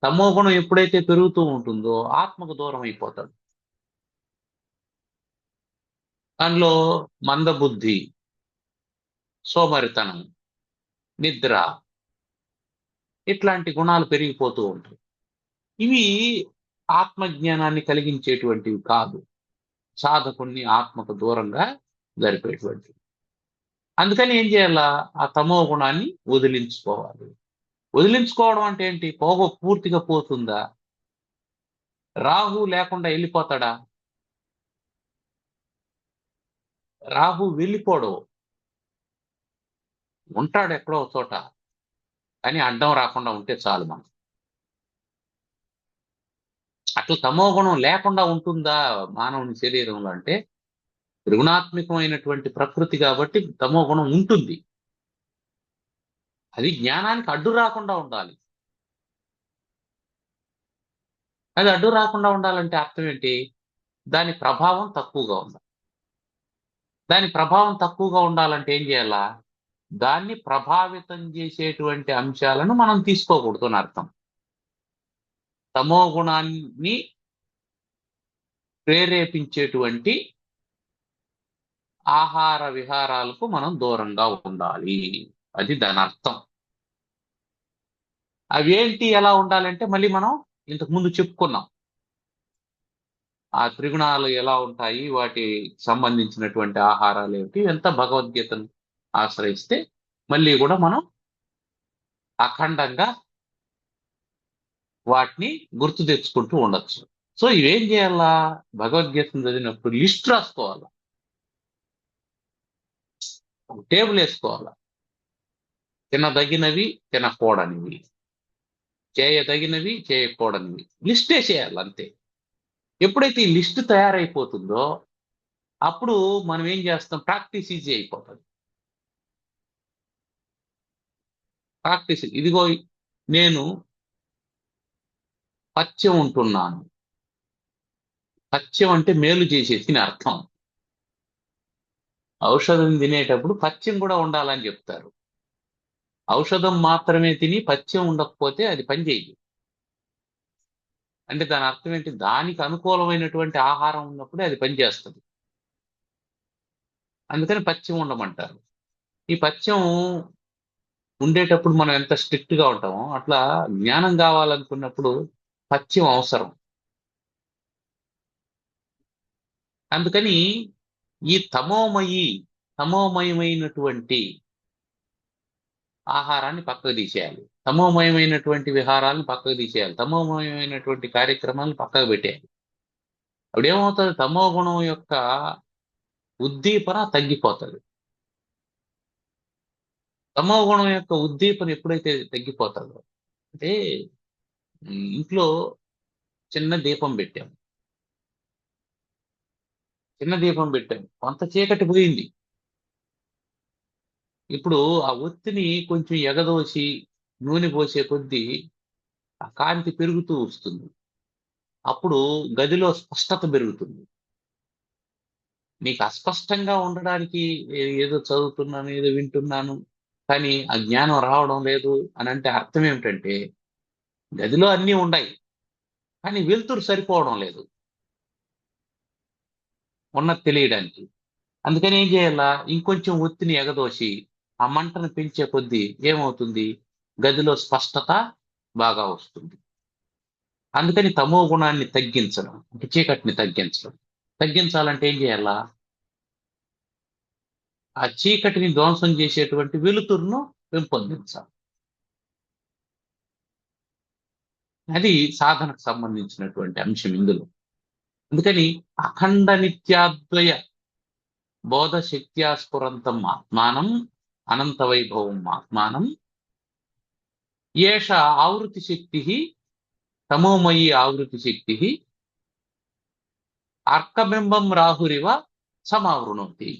తమో గుణం ఎప్పుడైతే పెరుగుతూ ఉంటుందో ఆత్మకు దూరం అయిపోతాడు. దానిలో మందబుద్ధి, సోమరితనం, నిద్ర, ఇట్లాంటి గుణాలు పెరిగిపోతూ ఉంటాయి. ఇవి ఆత్మజ్ఞానాన్ని కలిగించేటువంటివి కాదు, సాధకుణ్ణి ఆత్మకు దూరంగా జరిపేటువంటివి. అందుకని ఏం చేయాలా? ఆ తమో గుణాన్ని వదిలించుకోవాలి. వదిలించుకోవడం అంటే ఏంటి? పూర్తిగా పోతుందా? రాహు లేకుండా వెళ్ళిపోతాడా? రాహు వెళ్ళిపోడు, ఉంటాడు ఎక్కడో చోట, కానీ అడ్డం రాకుండా ఉంటే చాలు మనం. అట్లా తమో గుణం లేకుండా ఉంటుందా మానవుని శరీరంలో అంటే? త్రిగుణాత్మకమైనటువంటి ప్రకృతి కాబట్టి తమో గుణం ఉంటుంది. అది జ్ఞానానికి అడ్డు రాకుండా ఉండాలి. అది అడ్డు రాకుండా ఉండాలంటే అర్థం ఏంటి? దాని ప్రభావం తక్కువగా ఉండాలి. దాని ప్రభావం తక్కువగా ఉండాలంటే ఏం చేయాలా? దాన్ని ప్రభావితం చేసేటువంటి అంశాలను మనం తీసుకోకూడదు అని అర్థం. తమో గుణాన్ని ప్రేరేపించేటువంటి ఆహార విహారాలకు మనం దూరంగా ఉండాలి, అది దాని అర్థం. అవేంటి, ఎలా ఉండాలంటే మళ్ళీ మనం ఇంతకు ముందు చెప్పుకున్నాం. ఆ త్రిగుణాలు ఎలా ఉంటాయి, వాటి సంబంధించినటువంటి ఆహారాలు ఏమిటి, ఎంత భగవద్గీతను ఆశ్రయిస్తే మళ్ళీ కూడా మనం అఖండంగా వాటిని గుర్తు తెచ్చుకుంటూ ఉండొచ్చు. సో ఇవేం చేయాలా? భగవద్గీతను చదివినప్పుడు లిస్ట్ రాసుకోవాలా, టేబుల్ వేసుకోవాలా. తినదగినవి, తినకూడనివి, చేయదగినవి, చేయకూడనివి లిస్ట్ వేసేయాలి అంతే. ఎప్పుడైతే ఈ లిస్ట్ తయారైపోతుందో అప్పుడు మనం ఏం చేస్తాం? ప్రాక్టీస్ ఈజీ అయిపోతుంది. ప్రాక్టీస్, ఇదిగో నేను పథ్యం ఉంటున్నాను, పథ్యం అంటే మేలు చేసేసి అని అర్థం. ఔషధం తినేటప్పుడు పథ్యం కూడా ఉండాలని చెప్తారు. ఔషధం మాత్రమే తిని పథ్యం ఉండకపోతే అది పనిచేయదు. అంటే దాని అర్థం ఏంటి? దానికి అనుకూలమైనటువంటి ఆహారం ఉన్నప్పుడే అది పనిచేస్తుంది. అందుకని పథ్యం ఉండమంటారు. ఈ పథ్యం ఉండేటప్పుడు మనం ఎంత స్ట్రిక్ట్ గా ఉంటామో అట్లా జ్ఞానం కావాలనుకున్నప్పుడు పథ్యం అవసరం. అందుకని ఈ తమోమయమైనటువంటి ఆహారాన్ని పక్కకు తీసేయాలి. తమోమయమైనటువంటి విహారాలను పక్కకు తీసేయాలి. తమోమయమైనటువంటి కార్యక్రమాలను పక్కకు పెట్టేయాలి. అప్పుడు ఏమవుతుంది? తమో గుణం యొక్క ఉద్దీపన తగ్గిపోతుంది. తమో గుణం యొక్క ఉద్దీపన ఎప్పుడైతే తగ్గిపోతుందో, అంటే ఇంట్లో చిన్న దీపం పెట్టాం, కొంత చీకటి పోయింది. ఇప్పుడు ఆ ఒత్తిని కొంచెం ఎగదోసి నూనె పోసే కొద్దీ ఆ కాంతి పెరుగుతూ వస్తుంది. అప్పుడు గదిలో స్పష్టత పెరుగుతుంది. నీకు అస్పష్టంగా ఉండడానికి ఏదో చదువుతున్నాను, ఏదో వింటున్నాను, కానీ ఆ జ్ఞానం రావడం లేదు అని అంటే అర్థం ఏమిటంటే, గదిలో అన్నీ ఉన్నాయి కానీ వెలుతురు సరిపోవడం లేదు ఉన్నది తెలియడానికి. అందుకని ఏం చేయాలా? ఇంకొంచెం ఒత్తిని ఎగదోసి ఆ మంటను పెంచే కొద్దీ ఏమవుతుంది? గదిలో స్పష్టత బాగా వస్తుంది. అందుకని తమో గుణాన్ని తగ్గించడం అంటే చీకటిని తగ్గించడం. తగ్గించాలంటే ఏం చేయాలా? ఆ చీకటిని ధ్వంసం చేసేటువంటి వెలుతురును పెంపొందించాలి. అది సాధనకు సంబంధించినటువంటి అంశం ఇందులో. అందుకని అఖండ నిత్యాద్వయ బోధ శక్త్యాస్ఫురంతం ఆత్మానం అనంత వైభవం ఆత్మానం ఏష ఆవృతి శక్తి తమోమయీ ఆవృతి శక్తి అర్కబింబం రాహురివ సమావృణోతి.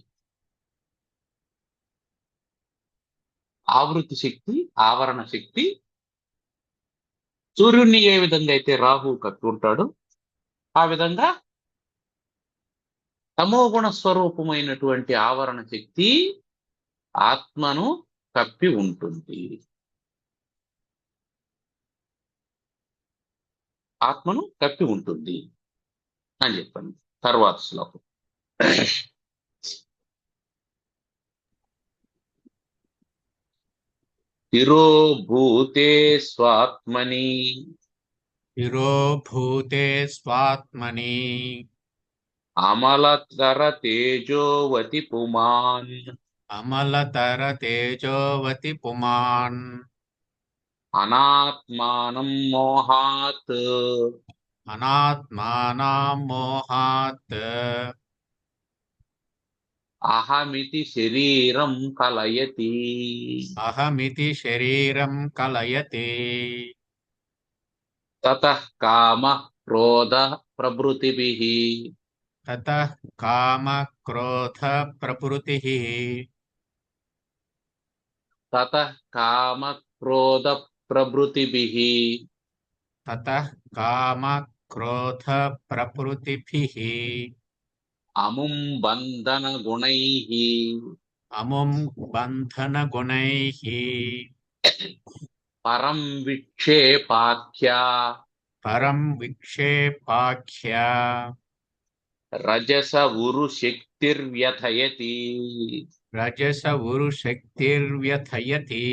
ఆవృతి శక్తి, ఆవరణ శక్తి, సూర్యుడిని ఏ విధంగా అయితే రాహువు కట్టుకుంటాడో ఆ విధంగా తమోగుణ స్వరూపమైనటువంటి ఆవరణ శక్తి ఆత్మను కప్పి ఉంటుంది. ఆత్మను కప్పి ఉంటుంది అని చెప్పండి. తర్వాత శ్లోకం. తిరో భూతే స్వాత్మని తిరో భూతే స్వాత్మని అమలతర తేజోవతి పుమాన్ అమలతర తేజోవతి పుమాన్ అనాత్మానం మోహాత్ అనాత్మానాం మోహాత్ అహమితి శరీరం కలయతి. అహమితి శరీరం కలయతే. తతః కామ క్రోధ ప్రభృతిభిః తతః కామ క్రోధ ప్రకృతిః తతః కామ క్రోధ ప్రభృతిభిః తతః కామ క్రోధ ప్రకృతిభిః అముం బంధన గుణైః అముం బంధన గుణైః పరం విక్షేపాఖ్య పరం విక్షేపాఖ్య రజస ఉరు శక్తిర్వ్యథయతి. రజస ఉరు శక్తిర్వ్యథయతి.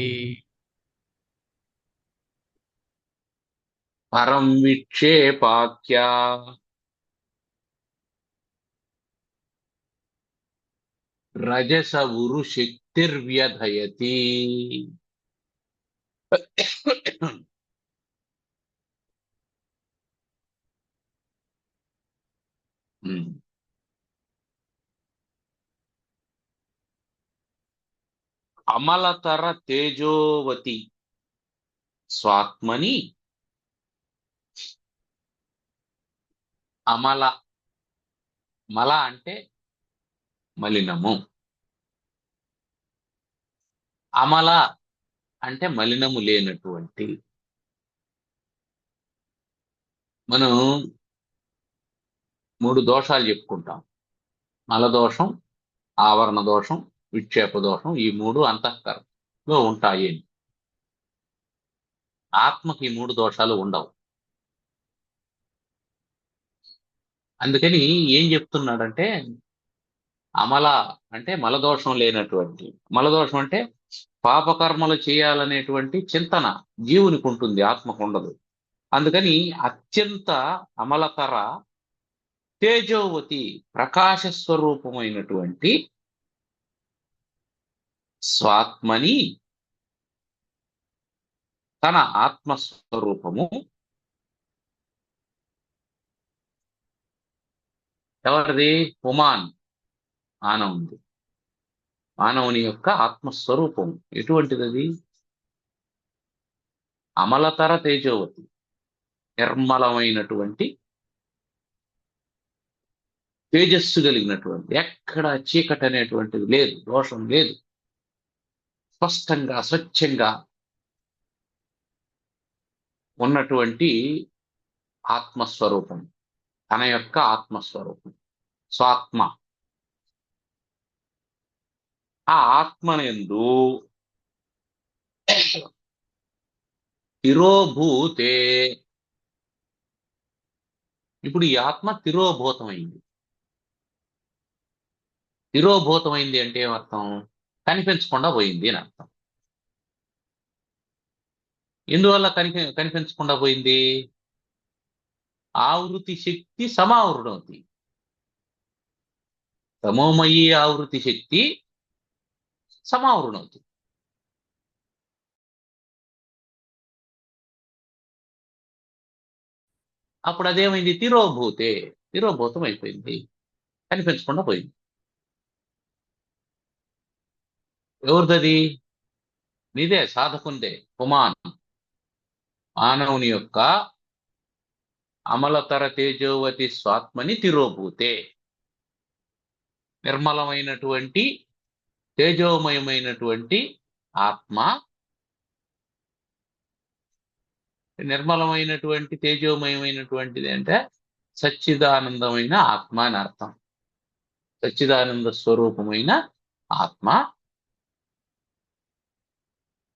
పరం విక్షేపాఖ్య రజస ఉరు శక్తిర్వ్యథయతి. అమలతర తేజోవతి స్వాత్మని అమల. మల అంటే మలినము, అమల అంటే మలినము లేనటువంటి. మనం 3 దోషాలు చెప్పుకుంటాం. మలదోషం, ఆవరణ దోషం, విక్షేప దోషం. ఈ 3 అంతఃకరణలో ఉంటాయి. ఆత్మకి ఈ 3 దోషాలు ఉండవు. అందుకని ఏం చెప్తున్నాడంటే అమల అంటే మలదోషం లేనటువంటి, మలదోషం అంటే పాపకర్మలు చేయాలనేటువంటి చింతన జీవునికి ఉంటుంది, ఆత్మకు ఉండదు. అందుకని అత్యంత అమలతర తేజోవతి ప్రకాశ స్వరూపమైనటువంటి స్వాత్మని, తన ఆత్మస్వరూపము ఎవరిది? పుమాన్, మానవునిది. మానవుని యొక్క ఆత్మస్వరూపం ఎటువంటిది? అది అమలతర తేజోవతి, నిర్మలమైనటువంటి తేజస్సు కలిగినటువంటి, ఎక్కడ చీకటి అనేటువంటిది లేదు, దోషం లేదు, స్పష్టంగా స్వచ్ఛంగా ఉన్నటువంటి ఆత్మస్వరూపం, తన యొక్క ఆత్మస్వరూపం, స్వాత్మ. ఆ ఆత్మనందు తిరోభూతే, ఇప్పుడు ఈ ఆత్మ తిరోభూతమైంది. తిరోభూతమైంది అంటే ఏమర్థం? కనిపించకుండా పోయింది అని అర్థం. ఎందువల్ల కనిపించకుండా పోయింది? ఆవృతి శక్తి సమావృణోతి. తమోమయీ ఆవృతి శక్తి సమావృణోతి. అప్పుడు అదేమైంది? తిరోభూతే, తిరోభూతం అయిపోయింది, కనిపించకుండా పోయింది. ఎవరిదది? నీదే, సాధకుందే, పుమాన్. మానవుని యొక్క అమలతర తేజోవతి స్వాత్మని తిరోభూతే, నిర్మలమైనటువంటి తేజోమయమైనటువంటి ఆత్మ, నిర్మలమైనటువంటి తేజోమయమైనటువంటిది అంటే సచ్చిదానందమైన ఆత్మ అని అర్థం. సచ్చిదానంద స్వరూపమైన ఆత్మ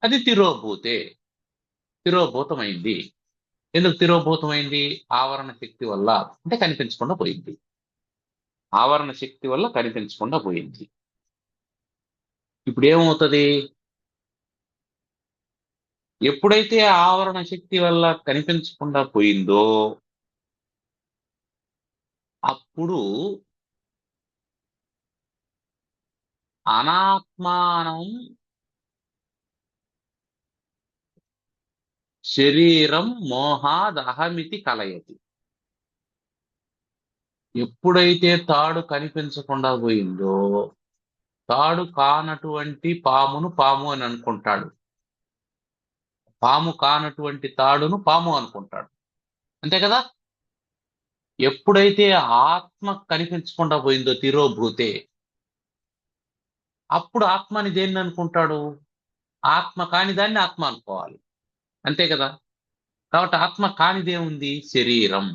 అది తిరోభూతే, తిరోభూతమైంది. ఎందుకు తిరోభూతమైంది? ఆవరణ శక్తి వల్ల, అంటే కనిపించకుండా పోయింది. ఆవరణ శక్తి వల్ల కనిపించకుండా పోయింది. ఇప్పుడు ఏమవుతుంది? ఎప్పుడైతే ఆవరణ శక్తి వల్ల కనిపించకుండా పోయిందో అప్పుడు అనాత్మానం శరీరం మోహాదహమితి కలయతి. ఎప్పుడైతే తాడు కనిపించకుండా పోయిందో, తాడు కానటువంటి పామును పాము అని అనుకుంటాడు, పాము కానటువంటి తాడును పాము అనుకుంటాడు, అంతే కదా? ఎప్పుడైతే ఆత్మ కనిపించకుండా పోయిందో తిరోభూతే, అప్పుడు ఆత్మని దేన్ని అనుకుంటాడు? ఆత్మ కాని దాన్ని ఆత్మ అనుకోవాలి, అంతే కదా? కాబట్టి ఆత్మ కానిదేముంది? శరీరం.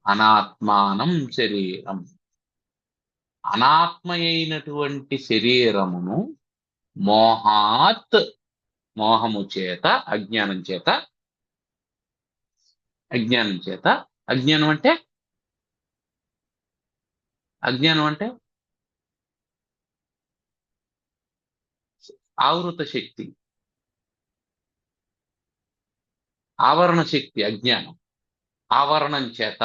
అనాత్మానం శరీరం, అనాత్మ అయినటువంటి శరీరమును మోహాత్, మోహము చేత, అజ్ఞానం చేత, అజ్ఞానం చేత, అజ్ఞానం అంటే ఆవృత శక్తి, ఆవరణ శక్తి, అజ్ఞానం. ఆవరణం చేత,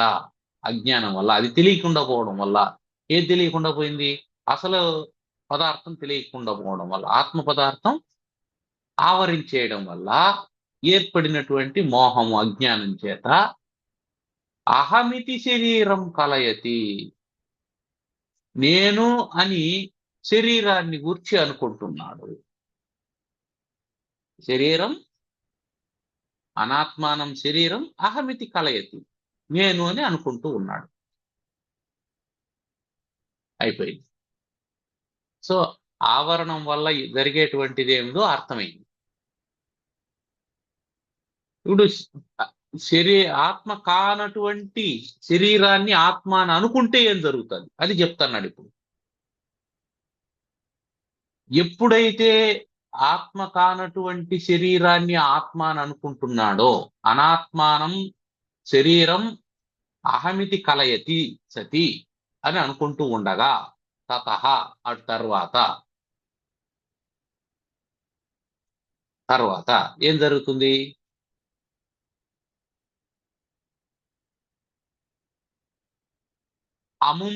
అజ్ఞానం వల్ల, అది తెలియకుండా పోవడం వల్ల. ఏది తెలియకుండా పోయింది? అసలు పదార్థం తెలియకుండా పోవడం వల్ల, ఆత్మ పదార్థం ఆవరించేయడం వల్ల ఏర్పడినటువంటి మోహము, అజ్ఞానం చేత అహమితి శరీరం కలయతి, నేను అని శరీరాన్ని గూర్చి అనుకుంటున్నాడు. శరీరం, అనాత్మానం శరీరం అహమితి కలయతి, నేను అని అనుకుంటూ ఉన్నాడు. అయిపోయింది. సో ఆవరణం వల్ల జరిగేటువంటిది ఏమిదో అర్థమైంది. ఇప్పుడు ఆత్మ కానటువంటి శరీరాన్ని ఆత్మ అని అనుకుంటే ఏం జరుగుతుంది అది చెప్తున్నాడు ఇప్పుడు. ఎప్పుడైతే ఆత్మ కానటువంటి శరీరాన్ని ఆత్మ అని అనుకుంటున్నాడో, అనాత్మానం శరీరం అహమితి కలయతి సతి అని అనుకుంటూ ఉండగా, తతః అటు తర్వాత ఏం జరుగుతుంది? అముం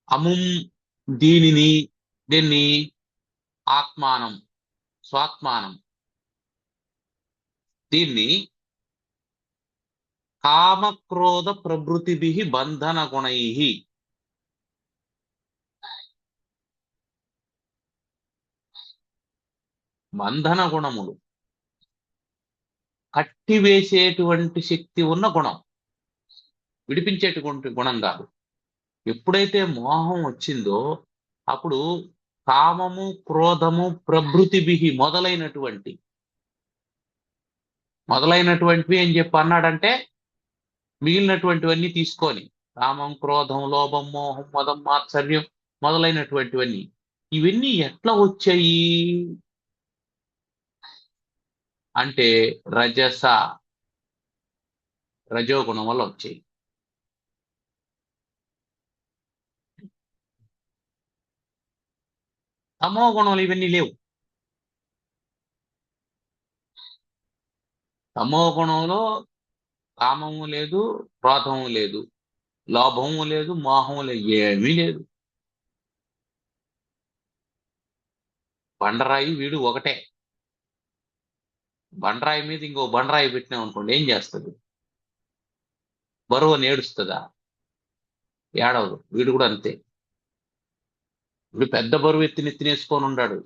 అముం దీన్ని ఆత్మానం, స్వాత్మానం, దీన్ని కామక్రోధ ప్రభృతిభి బంధన గుణై, బంధన గుణములు, కట్టివేసేటువంటి శక్తి ఉన్న గుణం, విడిపించేటువంటి గుణం కాదు. ఎప్పుడైతే మోహం వచ్చిందో అప్పుడు కామము, క్రోధము, ప్రభృతిభి మొదలైనటువంటివి అని చెప్పి అన్నాడంటే మిగిలినటువంటివన్నీ తీసుకొని, కామం, క్రోధం, లోభం, మోహం, మదం, మాత్సర్యం మొదలైనటువంటివన్నీ, ఇవన్నీ ఎట్లా వచ్చాయి అంటే రజోగుణం వల్ల వచ్చాయి. తమో గుణాలు ఇవన్నీ లేవు. తమో గుణంలో కామము లేదు, క్రోధము లేదు, లోభము లేదు, మోహము లేదు, ఏమీ లేదు. బండరాయి వీడు ఒకటే. బండరాయి మీద ఇంకో బండరాయి పెట్టినాం అనుకోండి, ఏం చేస్తుంది? బరువు అని ఏడుస్తుందా? ఏడవదు. వీడు కూడా అంతే. వీడు పెద్ద బరువు ఎత్తినేసుకొని ఉన్నాడు.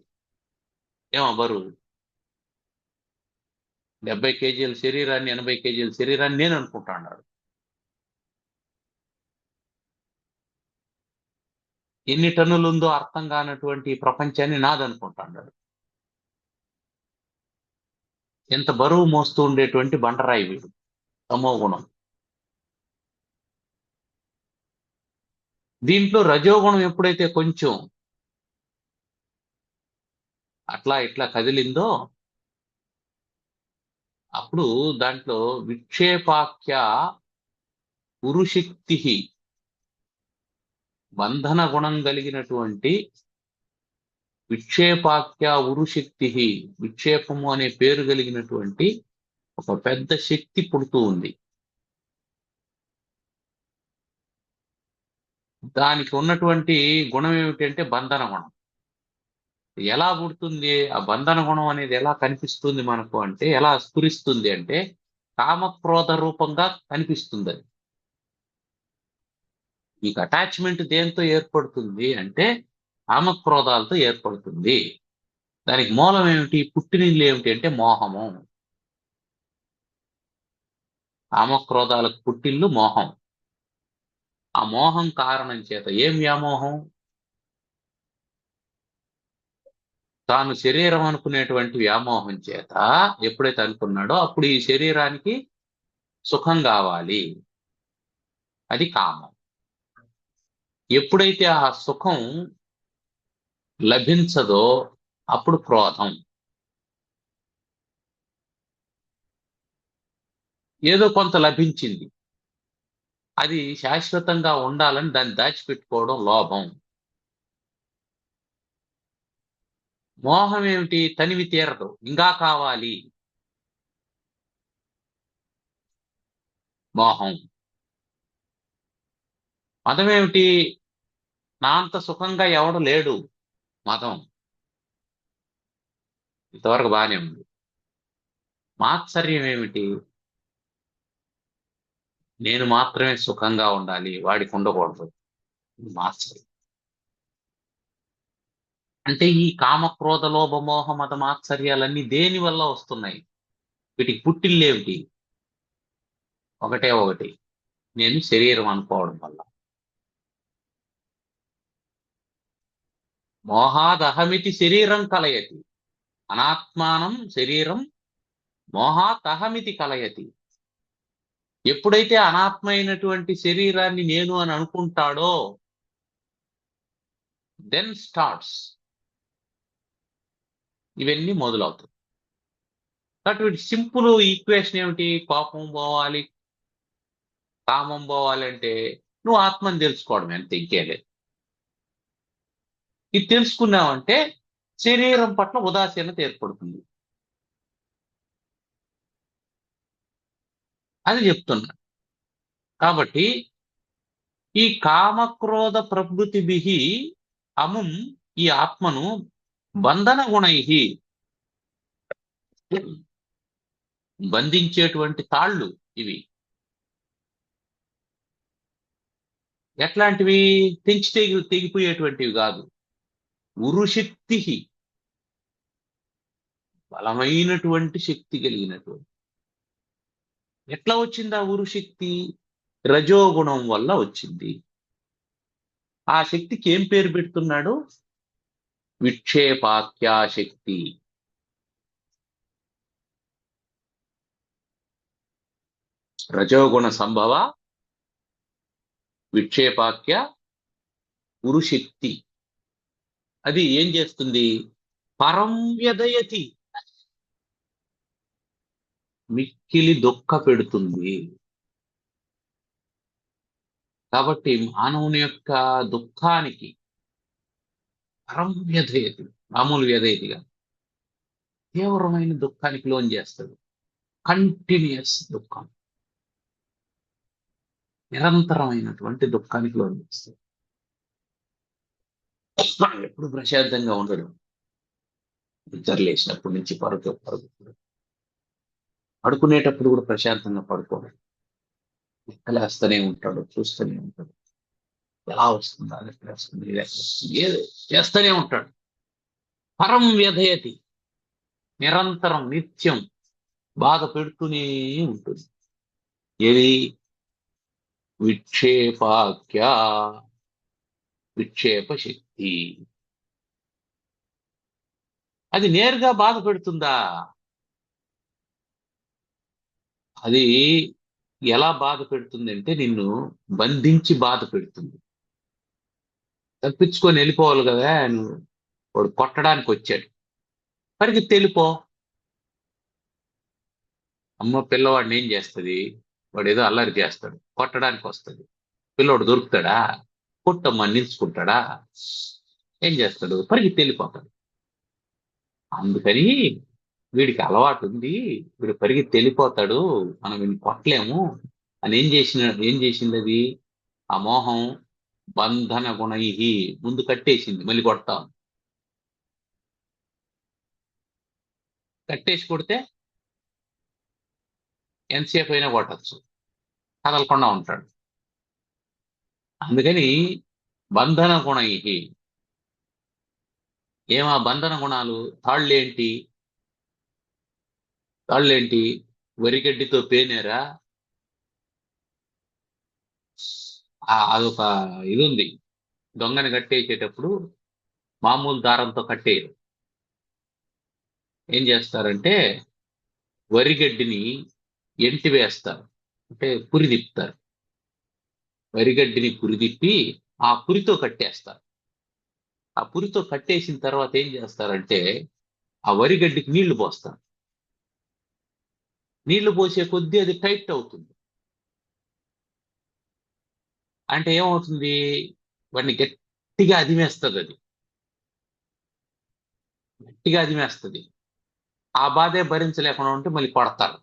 ఏమో బరువు 70 కేజీల శరీరాన్ని, 80 కేజీల శరీరాన్ని నేను అనుకుంటా అన్నాడు. ఎన్ని టన్నులు ఉందో అర్థం కానటువంటి ప్రపంచాన్ని నాదనుకుంటా అన్నాడు. ఎంత బరువు మోస్తూ ఉండేటువంటి బండరాయి వీడు, తమో గుణం. దీంట్లో రజోగుణం ఎప్పుడైతే కొంచెం అట్లా ఇట్లా కదిలిందో అప్పుడు దాంట్లో విక్షేపాఖ్య ఉరుశక్తి, బంధన గుణం కలిగినటువంటి విక్షేపాఖ్య ఉరుశక్తి, విక్షేపము అనే పేరు కలిగినటువంటి ఒక పెద్ద శక్తి పుడుతూ ఉంది. దానికి ఉన్నటువంటి గుణం ఏమిటంటే బంధన గుణం. ఎలా పుడుతుంది ఆ బంధన గుణం అనేది? ఎలా కనిపిస్తుంది మనకు అంటే, ఎలా స్ఫురిస్తుంది అంటే కామక్రోధ రూపంగా కనిపిస్తుంది. అది మీకు అటాచ్మెంట్ దేంతో ఏర్పడుతుంది అంటే కామక్రోధాలతో ఏర్పడుతుంది. దానికి మూలం ఏమిటి? పుట్టినిల్లు ఏమిటి అంటే మోహము. కామక్రోధాలకు పుట్టిల్లు మోహం. ఆ మోహం కారణం చేత ఏం వ్యామోహం? తాను శరీరం అనుకునేటువంటి వ్యామోహం చేత ఎప్పుడైతే అనుకున్నాడో అప్పుడు ఈ శరీరానికి సుఖం కావాలి, అది కామం. ఎప్పుడైతే ఆ సుఖం లభించదో అప్పుడు క్రోధం. ఏదో కొంత లభించింది, అది శాశ్వతంగా ఉండాలని దాన్ని దాచిపెట్టుకోవడం లోభం. మోహం ఏమిటి? తనివి తీరదు, ఇంకా కావాలి, మోహం. మదం ఏమిటి? నా అంత సుఖంగా ఎవడు లేడు, మదం. ఇంతవరకు బాగానే ఉంది. మాత్సర్యం ఏమిటి? నేను మాత్రమే సుఖంగా ఉండాలి, వాడికి ఉండకూడదు, మాత్సర్యం. అంటే ఈ కామక్రోధ లోభ మోహ మత మాత్సర్యాలన్నీ దేని వల్ల వస్తున్నాయి? వీటికి పుట్టిల్లేమిటి? ఒకటి, నేను శరీరం అనుకోవడం వల్ల. మోహాదహమితి శరీరం కలయతి. అనాత్మానం శరీరం మోహాతహమితి కలయతి. ఎప్పుడైతే అనాత్మైనటువంటి శరీరాన్ని నేను అని అనుకుంటాడో దెన్ స్టార్ట్స్ ఇవన్నీ మొదలవుతాయి. కాబట్టి వీటి సింపుల్ ఈక్వేషన్ ఏమిటి? కోపం పోవాలి, కామం పోవాలి అంటే నువ్వు ఆత్మని తెలుసుకోవడం ఎంత ఇంకేలేదు. ఇది తెలుసుకున్నావంటే శరీరం పట్ల ఉదాసీనత ఏర్పడుతుంది. అది చెప్తున్నా. కాబట్టి ఈ కామక్రోధ ప్రభృతిభి అముం, ఈ ఆత్మను బంధన గుణై, బంధించేటువంటి తాళ్ళు ఇవి. ఎట్లాంటివి? తెగిపోయేటువంటివి కాదు. ఉరుశక్తి, బలమైనటువంటి శక్తి కలిగినటువంటి. ఎట్లా వచ్చింది ఆ ఉరుశక్తి? రజోగుణం వల్ల వచ్చింది. ఆ శక్తికి ఏం పేరు పెడుతున్నాడు? విక్షేపాఖ్యాశక్తి. రజోగుణ సంభవ విక్షేపాఖ్య ఉరుశక్తి. అది ఏం చేస్తుంది? పరం వ్యదయతి, మిక్కిలి దుఃఖ పెడుతుంది. కాబట్టి మానవుని యొక్క దుఃఖానికి పరం వ్యదయతి, మామూలు వ్యదయతిగా తీవ్రమైన దుఃఖానికి లోన్ చేస్తాడు. కంటిన్యూస్ దుఃఖం, నిరంతరమైనటువంటి దుఃఖానికి లోన్ చేస్తాడు. ఎప్పుడు ప్రశాంతంగా ఉండడం. నిద్రలేసినప్పటి నుంచి పడుకునేటప్పుడు కూడా ప్రశాంతంగా పడుకోవడం. ఎక్కలేస్తూనే ఉంటాడు, చూస్తూనే ఉంటాడు. ఎలా వస్తుందా, ఎట్లా వస్తుంది, ఏదో చేస్తూనే ఉంటాడు. పరం వ్యధయతి, నిరంతరం నిత్యం బాధ పెడుతూనే ఉంటుంది. ఏది? విక్షేపాఖ్య, విక్షేప శక్తి. అది నేరుగా బాధ పెడుతుందా? అది ఎలా బాధ పెడుతుంది అంటే నిన్ను బంధించి బాధ పెడుతుంది. తప్పించుకొని వెళ్ళిపోవాలి కదా నువ్వు. వాడు కొట్టడానికి వచ్చాడు, పరిగెత్తి వెళ్ళిపో. అమ్మ పిల్లవాడిని ఏం చేస్తుంది? వాడు ఏదో అల్లరి చేస్తాడు, కొట్టడానికి వస్తుంది. పిల్లవాడు దొరుకుతాడా? కొట్టమ్మ నిలుచుకుంటాడా? ఏం చేస్తాడు? పరిగెత్తి వెళ్ళిపోతాడు. అందుకని వీడికి అలవాటు ఉంది, వీడు పరిగెత్తి వెళ్ళిపోతాడు, మనం వీడిని కొట్టలేము అని ఏం చేసింది అది? ఆ మోహం బంధన గుణై, ముందు కట్టేసింది. మళ్ళీ కొడతాం. కట్టేసి కొడితే ఎంతసేపు అయినా కొట్టచ్చు, కదలకుండా ఉంటాడు. అందుకని బంధన గుణై. ఏమా బంధన గుణాలు? తాళ్ళేంటి? వరిగడ్డితో పేనేరా? అదొక ఇది ఉంది. దొంగని కట్టేసేటప్పుడు మామూలు దారంతో కట్టేయరు. ఏం చేస్తారంటే వరిగడ్డిని ఎంటి వేస్తారు, అంటే పురి తిప్పుతారు. వరిగడ్డిని పురి తిప్పి ఆ పురితో కట్టేస్తారు. ఆ పురితో కట్టేసిన తర్వాత ఏం చేస్తారంటే ఆ వరిగడ్డికి నీళ్లు పోస్తారు. నీళ్లు పోసే కొద్దీ అది టైట్ అవుతుంది. అంటే ఏమవుతుంది? వాడిని గట్టిగా అదిమేస్తుంది. అది గట్టిగా అదిమేస్తుంది. ఆ బాధే భరించలేకుండా ఉంటే మళ్ళీ కొడతారు.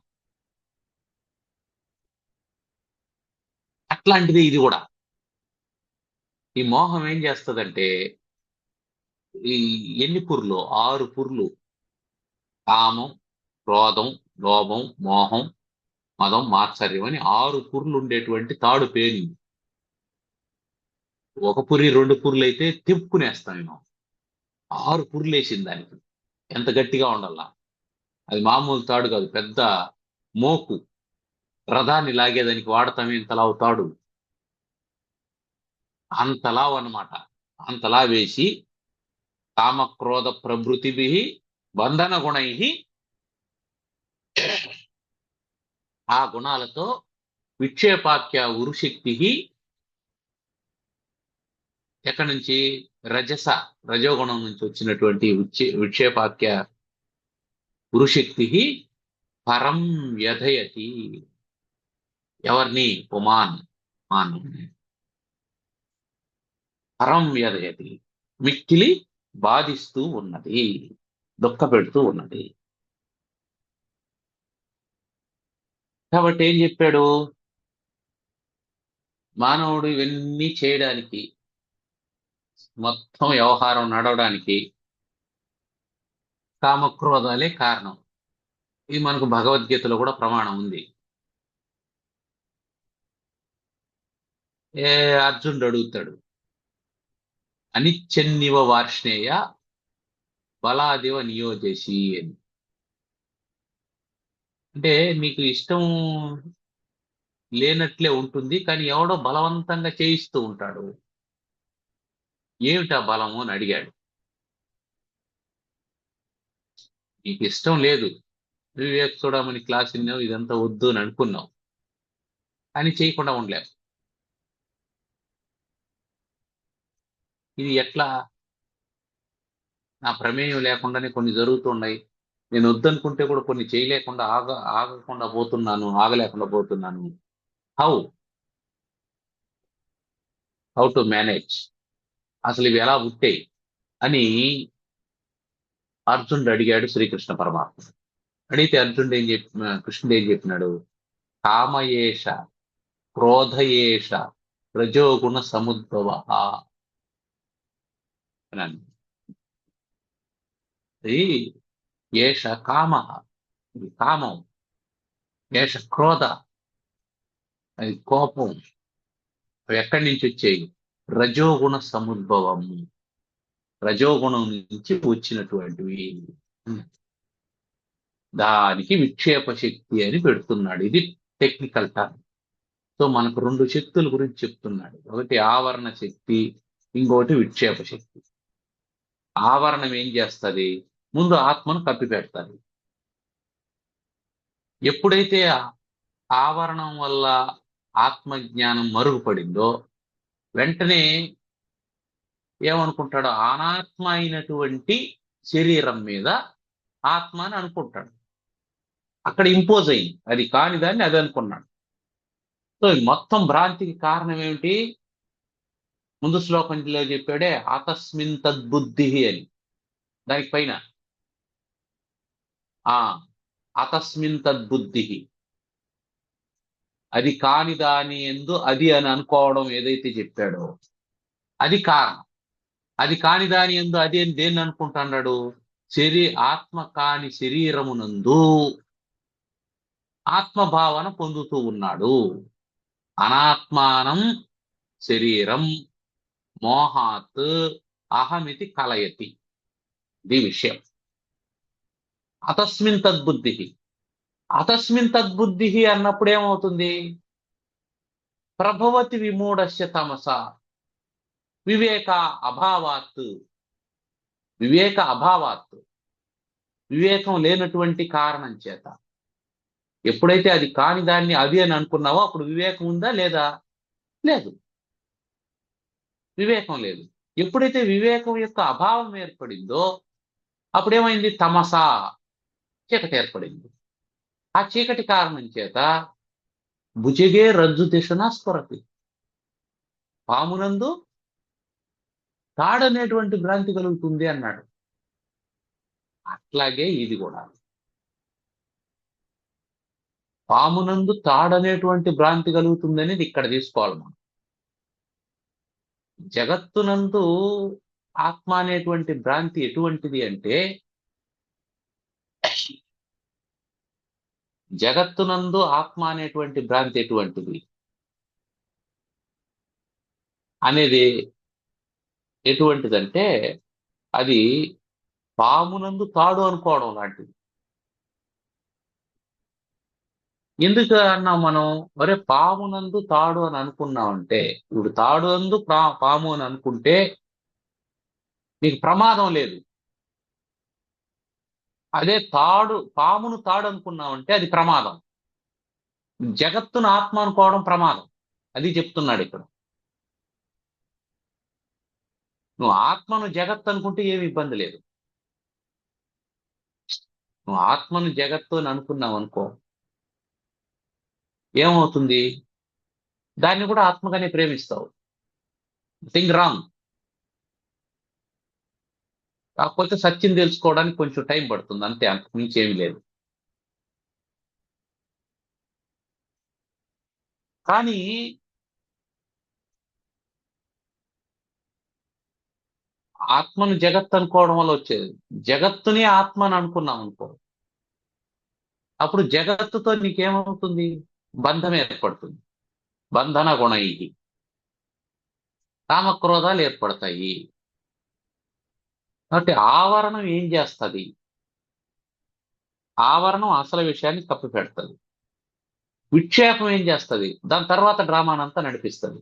అట్లాంటిది ఇది కూడా. ఈ మోహం ఏం చేస్తుందంటే ఈ ఎన్ని పుర్లు? 6 పుర్లు. కామం, క్రోధం, లోభం, మోహం, మదం, మాత్సర్యం అని 6 పుర్లు ఉండేటువంటి తాడు పేరింది. ఒక పురి 2 పుర్లు అయితే తిప్పుకునేస్తాం నేను. 6 పుర్లు వేసింది దానికి. ఎంత గట్టిగా ఉండాలా! అది మామూలు తాడు కాదు, పెద్ద మోకు. రథాన్ని లాగేదానికి వాడతామే ఇంతలావు తాడు, అంతలావు అన్నమాట. అంతలా వేసి కామక్రోధ ప్రభృతిభి బంధన గుణై, ఆ గుణాలతో విక్షేపాఖ్య ఉరుశక్తి, ఎక్కడి నుంచి రజోగుణం నుంచి వచ్చినటువంటి విక్షేపాఖ్య ఉరుశక్తి పరం వ్యధయతి, ఎవరిని? పుమాన్, పరం వ్యధయతి, మిక్కిలి బాధిస్తూ ఉన్నది, దుఃఖ పెడుతూ ఉన్నది. కాబట్టి ఏం చెప్పాడు? మానవుడు ఇవన్నీ చేయడానికి, మొత్తం వ్యవహారం నడవడానికి కామక్రోధాలే కారణం. ఇది మనకు భగవద్గీతలో కూడా ప్రమాణం ఉంది. అర్జునుడు అడుగుతాడు, అనిచ్చన్నివ వార్ష్ణేయ బలాదివ నియోజేసి అని. అంటే నీకు ఇష్టం లేనట్లే ఉంటుంది, కానీ ఎవడో బలవంతంగా చేయిస్తూ ఉంటాడు. ఏమిటా బలము అని అడిగాడు. నీకు ఇష్టం లేదు, వివేక్ చూడమని క్లాస్ విన్నావు, ఇదంతా వద్దు అని అనుకున్నావు, అని చేయకుండా ఉండలేవు. ఇది ఎట్లా? నా ప్రమేయం లేకుండానే కొన్ని జరుగుతున్నాయి, నేను వద్దనుకుంటే కూడా కొన్ని చేయలేకుండా ఆగలేకుండా పోతున్నాను. హౌ టు మేనేజ్, అసలు ఇవి ఎలా పుట్టాయి అని అర్జునుడు అడిగాడు శ్రీకృష్ణ పరమాత్మ. అడిగితే కృష్ణుడు ఏం చెప్పినాడు? కామయేష క్రోధయేష రజోగుణ సముద్భవ అని. ఏష కామ, ఇది కామం. ఏష క్రోధ, అది కోపం. అవి ఎక్కడి నుంచి వచ్చాయి? రజోగుణ సముద్భవం, రజోగుణం నుంచి వచ్చినటువంటివి. దానికి విక్షేప శక్తి అని పెడుతున్నాడు. ఇది టెక్నికల్ టర్మ్. సో మనకు రెండు శక్తుల గురించి చెప్తున్నాడు. ఒకటి ఆవరణ శక్తి, ఇంకోటి విక్షేప శక్తి. ఆవరణం ఏం చేస్తుంది? ముందు ఆత్మను కప్పి పెడతాది. ఎప్పుడైతే ఆవరణం వల్ల ఆత్మజ్ఞానం మరుగుపడిందో వెంటనే ఏమనుకుంటాడు? అనాత్మ అయినటువంటి శరీరం మీద ఆత్మ అని అనుకుంటాడు. అక్కడ ఇంపోజ్ అయింది, అది కాని దాన్ని అది అనుకున్నాడు. సో మొత్తం భ్రాంతికి కారణం ఏమిటి? ముందు శ్లోకంలో చెప్పాడే ఆతస్మిన్ తద్బుద్ధి అని. దానికి పైన అతస్మిన్ తద్బుద్ధి, అది కాని దాని ఎందు అది అని అనుకోవడం ఏదైతే చెప్పాడో అది కారణం. అది కాని దాని ఎందు అది అని దేన్ని అనుకుంటున్నాడు? ఆత్మ కాని శరీరమునందు ఆత్మభావన పొందుతూ ఉన్నాడు. అనాత్మానం శరీరం మోహాత్ అహమితి కలయతి, ఇది విషయం. అతస్మిన్ తద్బుద్ధి, అతస్మిన్ తద్బుద్ధి అన్నప్పుడు ఏమవుతుంది? ప్రభవతి విమూఢస్య తమస వివేక అభావాత్, వివేకం లేనటువంటి కారణం చేత. ఎప్పుడైతే అది కాని దాన్ని అది అని అనుకున్నావో అప్పుడు వివేకం ఉందా లేదా? లేదు, వివేకం లేదు. ఎప్పుడైతే వివేకం యొక్క అభావం ఏర్పడిందో అప్పుడేమైంది? తమస, చీకటి ఏర్పడింది. ఆ చీకటి కారణం చేత భుజగే రజ్జు దిశన స్ఫురతి, పామునందు తాడనేటువంటి భ్రాంతి కలుగుతుంది అన్నాడు. అట్లాగే ఇది కూడా పామునందు తాడనేటువంటి భ్రాంతి కలుగుతుంది అనేది ఇక్కడ తీసుకోవాలి మనం. జగత్తునందు ఆత్మ అనేటువంటి భ్రాంతి ఎటువంటిది అంటే, జగత్తునందు ఆత్మ అనేటువంటి భ్రాంతి ఎటువంటిది అనేది ఎటువంటిదంటే, అది పామునందు తాడు అనుకోవడం లాంటిది. ఎందుకు అన్నాం మనం? ఒరే పామునందు తాడు అని అనుకున్నామంటే, ఇప్పుడు తాడు అందు పాము అని అనుకుంటే నీకు ప్రమాదం లేదు. అదే పామును తాడు అనుకున్నావంటే అది ప్రమాదం. జగత్తును ఆత్మ అనుకోవడం ప్రమాదం. అది చెప్తున్నాడు ఇక్కడ. నువ్వు ఆత్మను జగత్తు అనుకుంటే ఏమి ఇబ్బంది లేదు. నువ్వు ఆత్మను జగత్తు అని అనుకున్నావు అనుకో, ఏమవుతుంది? దాన్ని కూడా ఆత్మగానే ప్రేమిస్తావు. Thing wrong. కాకపోతే సత్యం తెలుసుకోవడానికి కొంచెం టైం పడుతుంది, అంతే, అంతకు మించి ఏమీ లేదు. కానీ ఆత్మను జగత్ అనుకోవడం వల్ల వచ్చేది, జగత్తుని ఆత్మ అని అనుకున్నాం అనుకో, అప్పుడు జగత్తుతో నీకేమవుతుంది? బంధం ఏర్పడుతుంది. బంధన గుణ ఇది, కామక్రోధాలు ఏర్పడతాయి. కాబట్టి ఆవరణం ఏం చేస్తుంది? ఆవరణం అసలు విషయాన్ని కప్పి పెడుతుంది. విక్షేపం ఏం చేస్తుంది? దాని తర్వాత డ్రామానంతా నడిపిస్తుంది.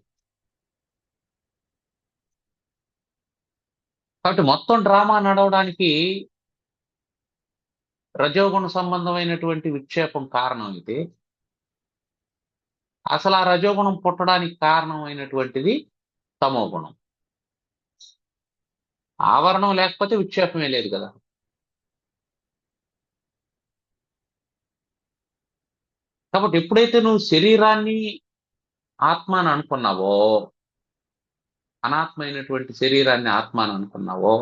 కాబట్టి మొత్తం డ్రామా నడవడానికి రజోగుణ సంబంధమైనటువంటి విక్షేపం కారణం అయితే, అసలు ఆ రజోగుణం పుట్టడానికి కారణమైనటువంటిది తమో గుణం. ఆవరణం లేకపోతే విక్షేపమే లేదు కదా. కాబట్టి ఎప్పుడైతే నువ్వు శరీరాన్ని ఆత్మ అని అనుకున్నావో, అనాత్మైనటువంటి శరీరాన్ని ఆత్మ అని అనుకున్నావో,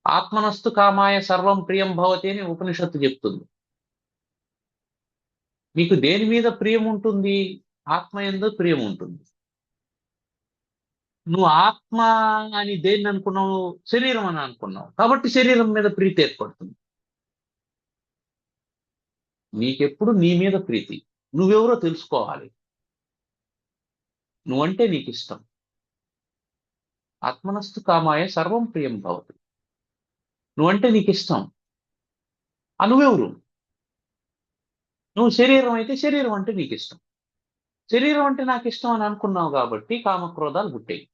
ఆత్మనస్తు కామాయ సర్వం ప్రియం భవతి అని ఉపనిషత్తు చెప్తుంది. నీకు దేని మీద ప్రియం ఉంటుంది? ఆత్మ యందు ప్రియం ఉంటుంది. నువ్వు ఆత్మ అని దేన్ని అనుకున్నావు? శరీరం అని అనుకున్నావు. కాబట్టి శరీరం మీద ప్రీతి ఏర్పడుతుంది. నీకెప్పుడు నీ మీద ప్రీతి. నువ్వెవరో తెలుసుకోవాలి. నువ్వంటే నీకు ఇష్టం. ఆత్మనస్తు కామాయ సర్వం ప్రియం భవతి. నువ్వంటే నీకు ఇష్టం. నువ్వెవరు? నువ్వు శరీరం అయితే శరీరం అంటే నీకు ఇష్టం. శరీరం అంటే నాకు ఇష్టం అని అనుకున్నావు కాబట్టి కామక్రోధాలు పుట్టాయి.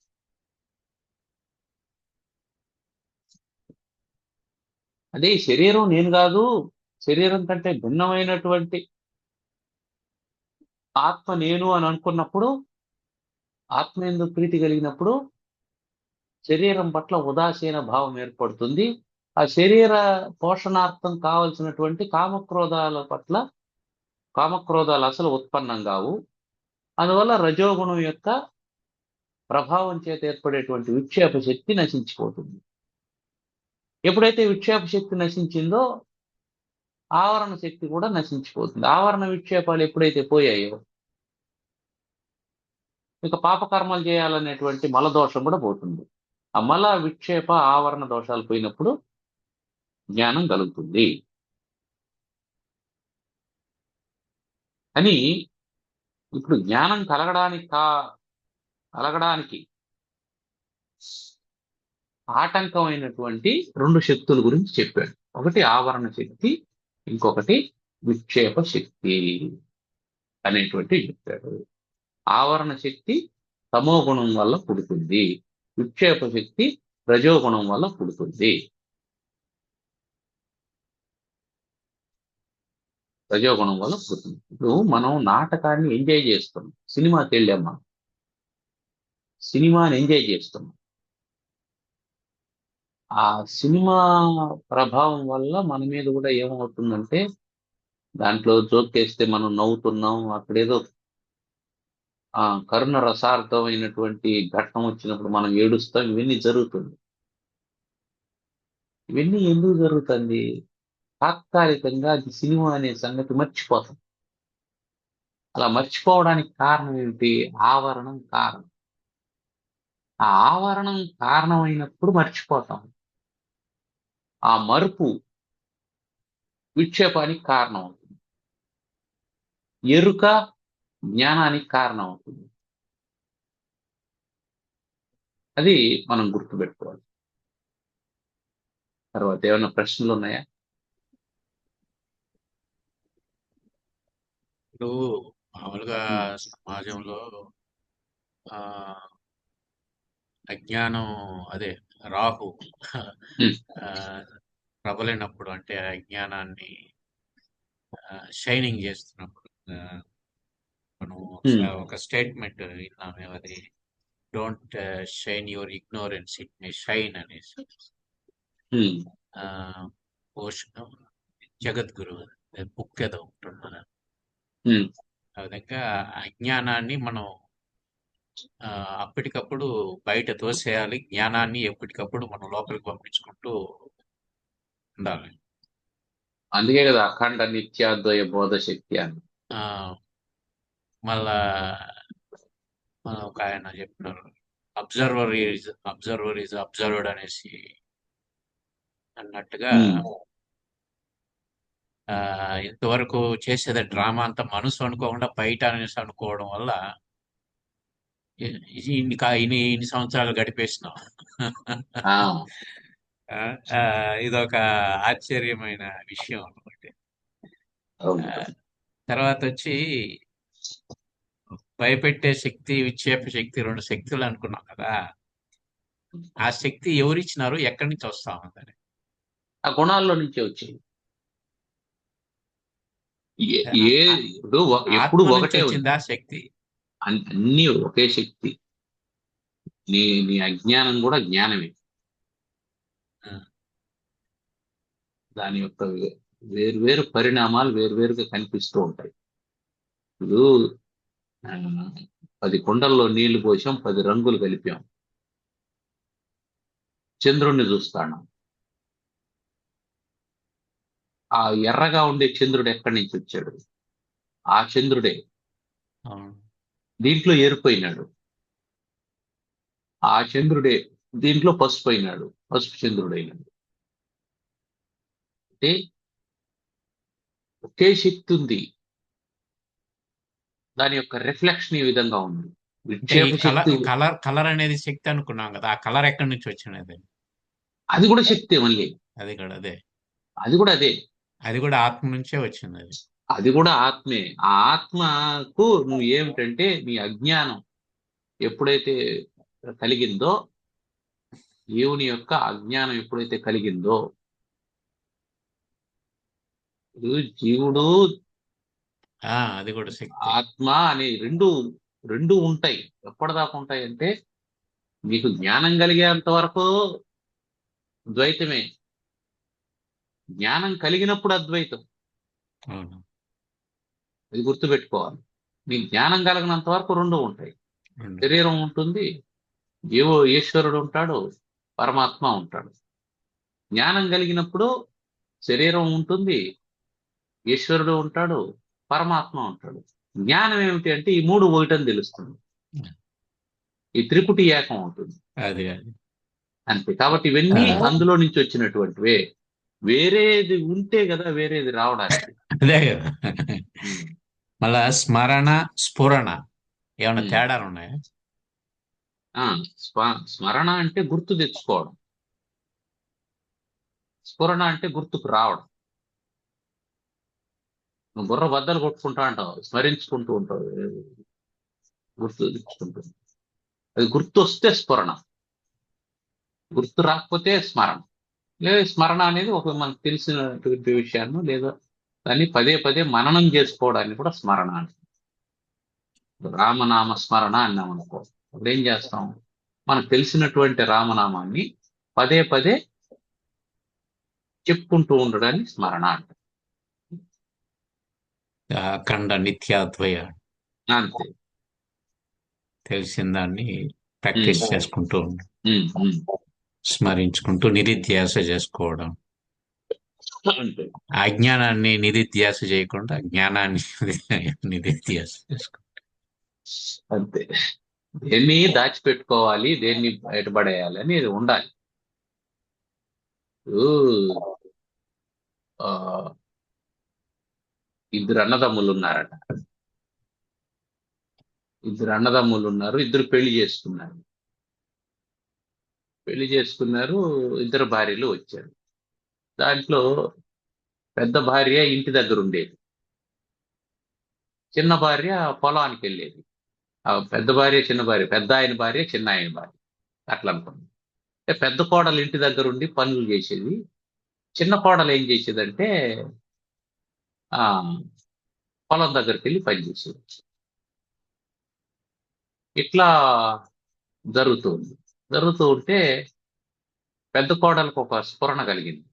అదే శరీరం నేను కాదు, శరీరం కంటే భిన్నమైనటువంటి ఆత్మ నేను అని అనుకున్నప్పుడు, ఆత్మ యందు ప్రీతి కలిగినప్పుడు శరీరం పట్ల ఉదాసీన భావం ఏర్పడుతుంది. ఆ శరీర పోషణార్థం కావలసినటువంటి కామక్రోధాలు అసలు ఉత్పన్నం కావు. అందువల్ల రజోగుణం యొక్క ప్రభావం చేత ఏర్పడేటువంటి విక్షేప శక్తి నశించిపోతుంది. ఎప్పుడైతే విక్షేప శక్తి నశించిందో ఆవరణ శక్తి కూడా నశించిపోతుంది. ఆవరణ విక్షేపాలు ఎప్పుడైతే పోయాయో ఇక పాపకర్మలు చేయాలనేటువంటి మలదోషం కూడా పోతుంది. ఆ మల విక్షేప ఆవరణ దోషాలు పోయినప్పుడు జ్ఞానం కలుగుతుంది అని ఇప్పుడు జ్ఞానం కలగడానికి ఆటంకమైనటువంటి రెండు శక్తుల గురించి చెప్పాడు. ఒకటి ఆవరణ శక్తి, ఇంకొకటి విక్షేప శక్తి అనేటువంటి చెప్పాడు. ఆవరణ శక్తి తమో గుణం వల్ల పుడుతుంది, విక్షేప శక్తి రజోగుణం వల్ల పుడుతుంది. రజోగుణం వల్ల పుడుతుంది. ఇప్పుడు మనం నాటకాన్ని ఎంజాయ్ చేస్తున్నాం, సినిమాకి వెళ్ళాం, మనం సినిమాని ఎంజాయ్ చేస్తున్నాం. ఆ సినిమా ప్రభావం వల్ల మన మీద కూడా ఏమవుతుందంటే, దాంట్లో జోకేస్తే మనం నవ్వుతున్నాం, అక్కడేదో కరుణ రసార్థమైనటువంటి ఘట్టం వచ్చినప్పుడు మనం ఏడుస్తాం. ఇవన్నీ జరుగుతుంది. ఇవన్నీ ఎందుకు జరుగుతుంది? తాత్కాలికంగా అది సినిమా అనే సంగతి మర్చిపోతాం. అలా మర్చిపోవడానికి కారణం ఏమిటి? ఆవరణం కారణం. ఆ ఆవరణం కారణమైనప్పుడు మర్చిపోతాం. ఆ మరుపు విక్షేపానికి కారణం అవుతుంది. ఎరుక జ్ఞానానికి కారణం అవుతుంది. అది మనం గుర్తుపెట్టుకోవాలి. తర్వాత ఏమైనా ప్రశ్నలు ఉన్నాయా? ఇప్పుడు మామూలుగా సమాజంలో ఆ అజ్ఞానం, అదే రాహు ఉమ్, ఆ, ప్రబలినప్పుడు అంటే ఆ జ్ఞానాన్ని షైనింగ్ చేస్తున్నప్పుడు మనం ఉమ్, ఒక స్టేట్మెంట్ విన్నాము అది, don't shine your ignorance, it may shine అనేసి. ఉమ్, ఆ, జగద్గురు బుక్ ఏదో ఉంటున్నారు. ఉమ్. ఆ విధంగా అజ్ఞానాన్ని మనం ఆ, అప్పటికప్పుడు బయట తోసేయాలి, జ్ఞానాన్ని ఎప్పటికప్పుడు మనం లోపలికి పంపించుకుంటూ ఉండాలి. అందుకే కదా అఖండ నిత్యాద్వయ బోధ శక్తి అని. ఆ, మళ్ళా మన ఒక ఆయన చెప్పినారు, అబ్జర్వర్ ఈజ్ అబ్జర్వ్డ్ అనేసి అన్నట్టుగా. ఉమ్, ఆ, ఇంతవరకు చేసేది డ్రామా అంతా మనసు అనుకోకుండా బయట అనేసి అనుకోవడం వల్ల ఇన్ని సంవత్సరాలు గడిపేసినాం. ఆ, ఆ, ఆ, ఇదొక ఆశ్చర్యమైన విషయం అనమాట. అవును. తర్వాత వచ్చి భయపెట్టే శక్తి, విక్షేప శక్తి, రెండు శక్తులు అనుకున్నాం కదా. ఆ శక్తి ఎవరిచ్చినారు, ఎక్కడి నుంచి వస్తా ఉందని. ఆ గుణాల్లో నుంచే వచ్చాయి. ఏ- ఆ- ఏ ఆ- ఇప్పుడు ఎప్పుడు ఆత్మ నుంచి ఒకటే ఉంది. వచ్చిందా శక్తి? అన్ని ఒకే శక్తి. నీ నీ అజ్ఞానం కూడా జ్ఞానమే. ఆ, దాని యొక్క వేర్వేరు పరిణామాలు వేర్వేరుగా కనిపిస్తూ ఉంటాయి. ఇప్పుడు ఆ, 10 కుండల్లో నీళ్లు పోసాం, 10 రంగులు కలిపాం. చంద్రుణ్ణి చూస్తాను. ఆ ఎర్రగా ఉండే చంద్రుడు ఎక్కడి నుంచి వచ్చాడు? ఆ చంద్రుడే అవును. దీంట్లో ఏరిపోయినాడు. ఆ చంద్రుడే దీంట్లో పసుపు అయినాడు, పసుపు చంద్రుడైనాడు. అంటే ఒకే శక్తి ఉంది, దాని యొక్క రిఫ్లెక్షన్ ఈ విధంగా ఉంది. అంటే ఈ విక్షేప కలర్ శక్తి కలర్ కలర్ అనేది శక్తి అనుకున్నాం కదా, ఆ కలర్ ఎక్కడి నుంచి వచ్చినది? అది కూడా శక్తే మళ్ళీ. అది కూడా అదే. అది కూడా అదే. అది కూడా ఆత్మ నుంచే వచ్చింది అది. అది కూడా ఆత్మే. ఆ ఆత్మకు నువ్వు ఏమిటంటే నీ అజ్ఞానం ఎప్పుడైతే కలిగిందో, దేవుని యొక్క అజ్ఞానం ఎప్పుడైతే కలిగిందో, ఇప్పుడు జీవుడు అది కూడా శక్తి. ఆత్మ అనే రెండు రెండు ఉంటాయి. ఎప్పటిదాకా ఉంటాయి అంటే నీకు జ్ఞానం కలిగేంత వరకు ద్వైతమే. జ్ఞానం కలిగినప్పుడు అద్వైతం. అవును. అది గుర్తుపెట్టుకోవాలి. నీ జ్ఞానం కలిగినంత వరకు రెండు ఉంటాయి. రెండు. శరీరం ఉంటుంది, ఈశ్వరుడు ఉంటాడు, పరమాత్మ ఉంటాడు. జ్ఞానం కలిగినప్పుడు శరీరం ఉంటుంది, ఈశ్వరుడు ఉంటాడు, పరమాత్మ ఉంటాడు. జ్ఞానం ఏమిటి అంటే ఈ మూడు ఒకటని తెలుస్తుంది. ఈ త్రిపుటి ఏకం ఉంటుంది అది అది అంతే. కాబట్టి ఇవన్నీ అందులో నుంచి వచ్చినటువంటివే. వేరేది ఉంటే కదా వేరేది రావడానికి. అదే కదా. ఉమ్, మళ్ళా స్మరణ, స్ఫురణ ఏమైనా ఉమ్. తేడాలు ఉన్నాయా? ఆ, స్మరణ అంటే గుర్తు తెచ్చుకోవడం. స్ఫురణ అంటే గుర్తుకు రావడం. నువ్వు బుర్ర బద్దలు కొట్టుకుంటా అంటావు, స్మరించుకుంటూ ఉంటావు, గుర్తు తెచ్చుకుంటూ. అది గుర్తు వస్తే స్ఫురణ, గుర్తు రాకపోతే స్మరణ. లేదా స్మరణ అనేది ఒక మనకు తెలిసినటువంటి విషయాన్ని లేదా దాన్ని పదే పదే మననం చేసుకోవడాన్ని కూడా స్మరణ అంటారు. రామనామ స్మరణ అన్నాం అనుకో, అప్పుడు ఏం చేస్తాం? మనకు తెలిసినటువంటి రామనామాన్ని పదే పదే చెప్పుకుంటూ ఉండడాన్ని స్మరణ అంటారు. అఖండ నిత్యాద్వయ అంతే. తెలిసిన దాన్ని ఉమ్, ప్రాక్టీస్ చేసుకుంటూ ఉండు. ఉమ్, ఉమ్. స్మరించుకుంటూ నిధిధ్యాస చేసుకోవడం. అంతే. అజ్ఞానాన్ని నిధిధ్యాస చేయకుండా జ్ఞానాన్ని నిధిధ్యాస చేసుకోవడం. అంతే. దేన్ని దాచిపెట్టుకోవాలి, దేన్ని బయటపడేయాలి అనేది ఉండాలి. ఇప్పుడు, ఆ, ఇద్దరు అన్నదమ్ములు ఉన్నారట. ఇద్దరు అన్నదమ్ములు ఉన్నారు, ఇద్దరు పెళ్లి చేసుకున్నారు. పెళ్లి చేసుకున్నారు, ఇద్దరు భార్యలు వచ్చారు. దాంట్లో పెద్ద భార్య ఇంటి దగ్గర ఉండేది, చిన్న భార్య పొలానికి వెళ్ళేది. ఆ పెద్ద భార్య చిన్న భార్య, పెద్ద ఆయన భార్య చిన్న ఆయన భార్య, అట్లా అనుకున్నాం. అంటే పెద్ద కోడలు ఇంటి దగ్గర ఉండి పనులు చేసేది, చిన్న కోడలు ఏం చేసేదంటే ఆ పొలం దగ్గరికి వెళ్ళి పనిచేసేది. ఇట్లా జరుగుతుంది. జరుగుతూ ఉంటే పెద్ద కోడలకు ఒక స్ఫురణ కలిగింది.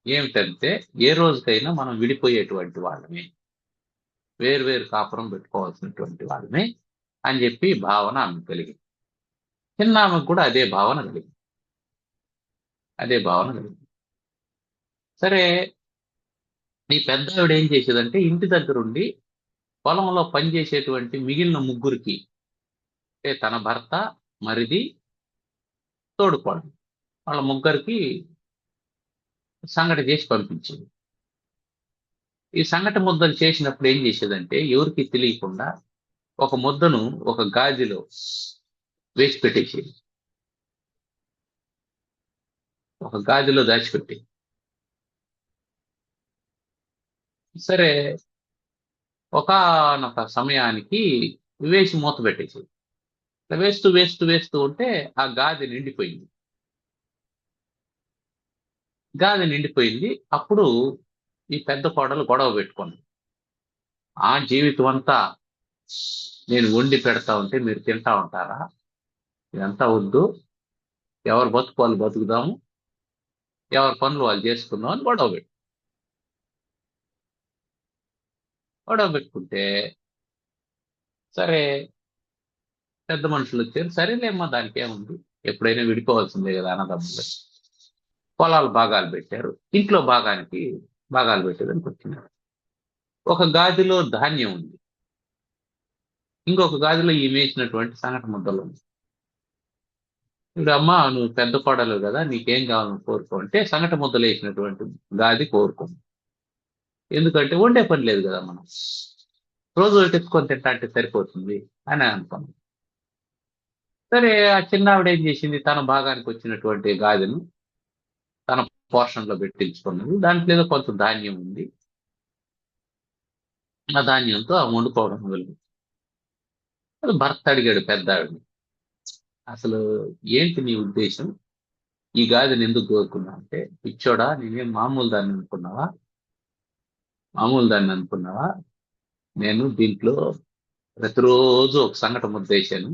ఏమిటంటే ఏ రోజుకైనా మనం విడిపోయేటువంటి వాళ్ళమే, వేరు వేరు కాపురం పెట్టుకోవాల్సినటువంటి వాళ్ళమే అని చెప్పి భావన ఆమెకు కలిగింది. చిన్న ఆమెకు కూడా అదే భావన కలిగింది. అదే భావన కలిగింది. సరే, ఈ పెద్ద ఆవిడ ఏం చేసేదంటే ఇంటి దగ్గరుండి పొలంలో పనిచేసేటువంటి మిగిలిన ముగ్గురికి, అంటే తన భర్త, మరిది, తోడుకోడలు, వాళ్ళ ముగ్గురికి సంగటి చేసి పంపించింది. ఈ సంగటి ముద్దలు చేసినప్పుడు ఏం చేసేదంటే ఎవరికి తెలియకుండా ఒక ముద్దను ఒక గాజులో వేసి పెట్టేసేది. ఒక గాజులో దాచిపెట్టి. సరే, ఒకానొక సమయానికి వేసి మూత పెట్టేసేది. ఇట్లా వేస్తూ వేస్తూ వేస్తూ ఉంటే ఆ గాది నిండిపోయింది. గాది నిండిపోయింది. అప్పుడు ఈ పెద్ద కోడలు గొడవ పెట్టుకుంది. ఆ జీవితం అంతా నేను వండి పెడతా ఉంటే మీరు తింటా ఉంటారా? ఇదంతా వద్దు. ఎవరు బతుకు వాళ్ళు బతుకుదాము, ఎవరి పనులు వాళ్ళు చేసుకుందాం అని గొడవ పెట్టుకుంటే సరే, పెద్ద మనుషులు వచ్చారు. సరేలేమ్మా, దానికి ఏముంది, ఎప్పుడైనా విడిపోవాల్సిందే కదా అన్నదమ్ములు. పొలాలు భాగాలు పెట్టారు. ఇంట్లో భాగానికి భాగాలు పెట్టేదానికి వచ్చినారు. ఒక గాదిలో ధాన్యం ఉంది, ఇంకొక గాదిలో ఈమె వేసినటువంటి సంగటి ముద్దలు ఉంది. ఇప్పుడు అమ్మ, నువ్వు పెద్ద కోడలు కదా, నీకేం కావాలని కోరుకో అంటే సంగటి ముద్దలు వేసినటువంటి గాది కోరుకో. ఎందుకంటే వండే పని లేదు కదా, మనం రోజు ఒకటి ఎత్తుకొని తింటా అంటే సరిపోతుంది అని అనుకున్నాం. సరే, ఆ చిన్నావిడ ఏం చేసింది, తన భాగానికి వచ్చినటువంటి గాదిని తన పోర్షన్లో పెట్టించుకున్నది. దాంట్లో ఏదో కొంత ధాన్యం ఉంది. ఆ ధాన్యంతో ఆ వండుకోవడం మొదలు. భర్త అడిగాడు పెద్ద ఆవిడని, అసలు ఏంటి నీ ఉద్దేశం, ఈ గాదిని ఎందుకు కోరుకున్నావు అంటే, పిచ్చోడా, నేనేం మామూలు దాన్ని అనుకున్నావా, నేను దీంట్లో ప్రతిరోజు ఒక సంగటి ముద్ద వేసాను.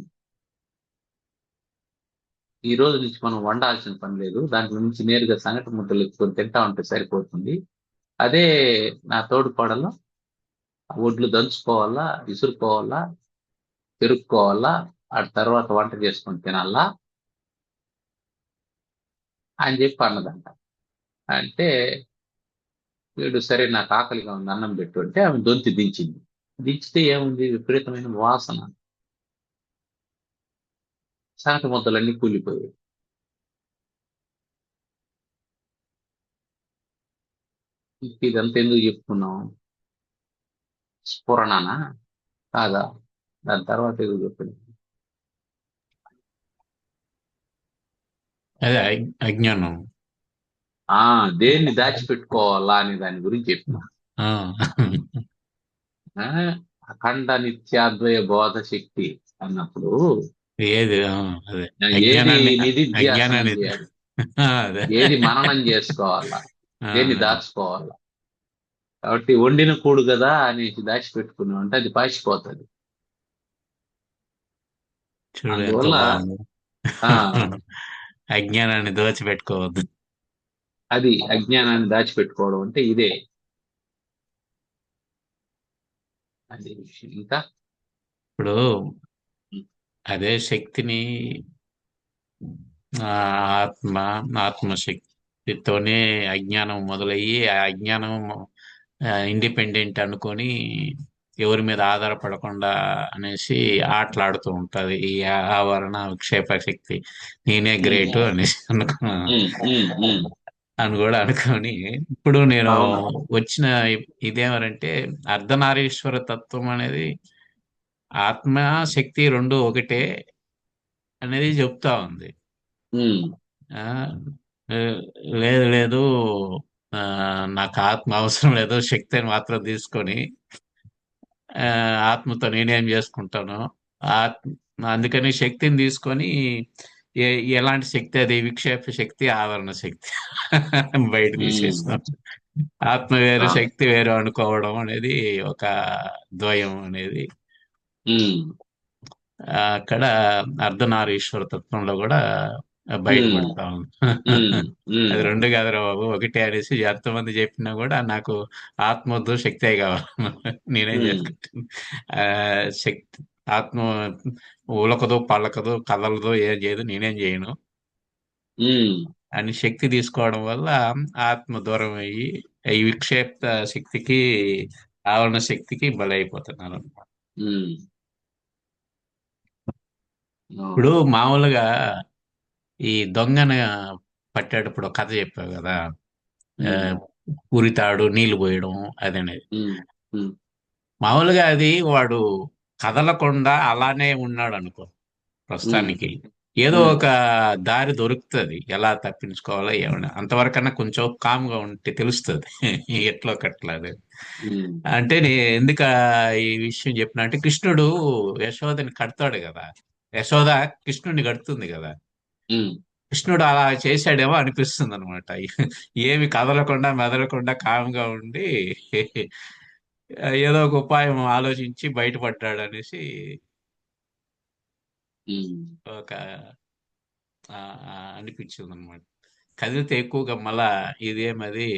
ఈ రోజు నుంచి మనం వండాల్సిన పని లేదు, దాంట్లో నుంచి నేరుగా సంగటి ముద్దలు ఎత్తుకొని తింటా ఉంటే సరిపోతుంది. అదే నా తోడు కోడలు ఒడ్లు దంచుకోవాలా, విసురుకోవాలా, పెరుక్కోవాలా, ఆ తర్వాత వంట చేసుకొని తినాలా అని చెప్పి అన్నదంట. అంటే వీడు సరే నాకు ఆకలిగా ఉంది, అన్నం పెట్టు అంటే ఆమె దొంతి దించింది. దించితే ఏముంది, విపరీతమైన వాసన, సంగటి ముద్దలన్నీ కూలిపోయాయి. ఇదంతా ఎందుకు చెప్పుకున్నాం, స్ఫురణనా కాదా? దాని తర్వాత ఎందుకు చెప్పింది? అదే అజ్ఞానం. ఆ దేన్ని దాచిపెట్టుకోవాలా అనే దాని గురించి చెప్పిన. ఆ, ఆ, అఖండ నిత్యాద్వయ బోధ శక్తి అన్నప్పుడు ఏది అదే ఏది అజ్ఞానాన్ని నిధిధ్యాసనం అజ్ఞానాన్ని చేయాలి, అదే. ఏది మననం చేసుకోవాలా, దేన్ని అదే దాచుకోవాలా. కాబట్టి వండిన కూడు కదా అనేసి దాచిపెట్టుకున్నాం అంటే అది పాసిపోతుంది. చూడు ఎంత అందువల్ల బాగుంది. ఆ అజ్ఞానాన్ని దోచిపెట్టుకోవద్దు. అది అజ్ఞానాన్ని దాచిపెట్టుకోవడం అంటే ఇదే. అది విషయం. ఇంకా ఇప్పుడు అదే శక్తిని, ఆ ఆత్మ ఆత్మశక్తితోనే అజ్ఞానం మొదలయ్యి, ఆ అజ్ఞానం ఇండిపెండెంట్ అనుకొని ఎవరి మీద ఆధారపడకుండా అనేసి ఆటలాడుతూ ఉంటది ఈ ఆవరణ విక్షేప శక్తి. నేనే ఉమ్, గ్రేట్ అనేసి అనుకున్నా ఉమ్. అని కూడా అనుకొని, ఇప్పుడు నేను అవును. వచ్చిన ఇదేమరంటే అర్ధనారీశ్వర తత్వం అనేది ఆత్మ శక్తి రెండు ఒకటే అనేది చెప్తా ఉంది. ఉమ్, ఆ లేదు లేదు, ఆ నాకు ఆత్మ అవసరం లేదు, శక్తిని మాత్రం తీసుకొని ఆ ఆత్మతో నేనేం చేసుకుంటాను, ఆత్మ అందుకని శక్తిని తీసుకొని ఏ ఎలాంటి శక్తి అది? విక్షేప శక్తి, ఆవరణ శక్తి. బయట ఉమ్, తీసేస్తాం. ఆత్మ వేరు, ఆ, శక్తి వేరు అనుకోవడం అనేది ఒక ద్వయం అనేది ఉమ్, అక్కడ అర్ధనారీశ్వర తత్వంలో కూడా ఉమ్, బయటపడతా ఉంది. ఉమ్, అది ఉమ్, రెండు కాదురా బాబు, ఒకటే అనేసి ఎంతమంది చెప్పినా కూడా నాకు ఆత్మ వద్దు, శక్తే కావాలి. నేనేం ఉమ్, చేసుకుంటాను? ఆ శక్తి, ఆత్మ ఉలకదు, పలకదు, కదలదు, ఏం చేయదు, నేనేం చేయను ఉమ్, అని శక్తి తీసుకోవడం వల్ల ఆత్మ దూరం అయ్యి ఈ విక్షేప్త శక్తికి, ఆవరణ శక్తికి బలైపోతున్నారు. ఉమ్, ఇప్పుడు అవును. మామూలుగా ఈ దొంగను పట్టేటప్పుడు ఒక కథ చెప్పావు కదా, ఆ, ఉమ్, ఉరితాడు, నీళ్లు పోయడం అదనేది. ఉమ్, ఉమ్, మామూలుగా అది వాడు కదలకుండా అలానే ఉన్నాడు అనుకో, ఉమ్, ప్రస్తుతానికి ఏదో ఉమ్, ఒక దారి దొరుకుతుంది ఎలా తప్పించుకోవాలో ఏమన్నా, అంతవరకన్నా కొంచెం కామ్గా ఉంటే తెలుస్తుంది. ఎట్లో కట్లా అది. ఉమ్, అంటే ఎందుకు ఈ విషయం చెప్పిన అంటే, కృష్ణుడు యశోదని కడతాడు కదా, యశోద కృష్ణుడిని కడుతుంది కదా, ఉమ్, కృష్ణుడు అలా చేశాడేమో అనిపిస్తుంది అనమాట. ఏమి కదలకుండా మెదలకుండా కామ్గా ఉండి ఏదో ఒక ఉపాయం ఆలోచించి బయటపడ్డాడు అనేసి ఉమ్, ఒక అనిపించింది అనమాట. కదిలితే ఎక్కువగా మళ్ళా ఇదేమది,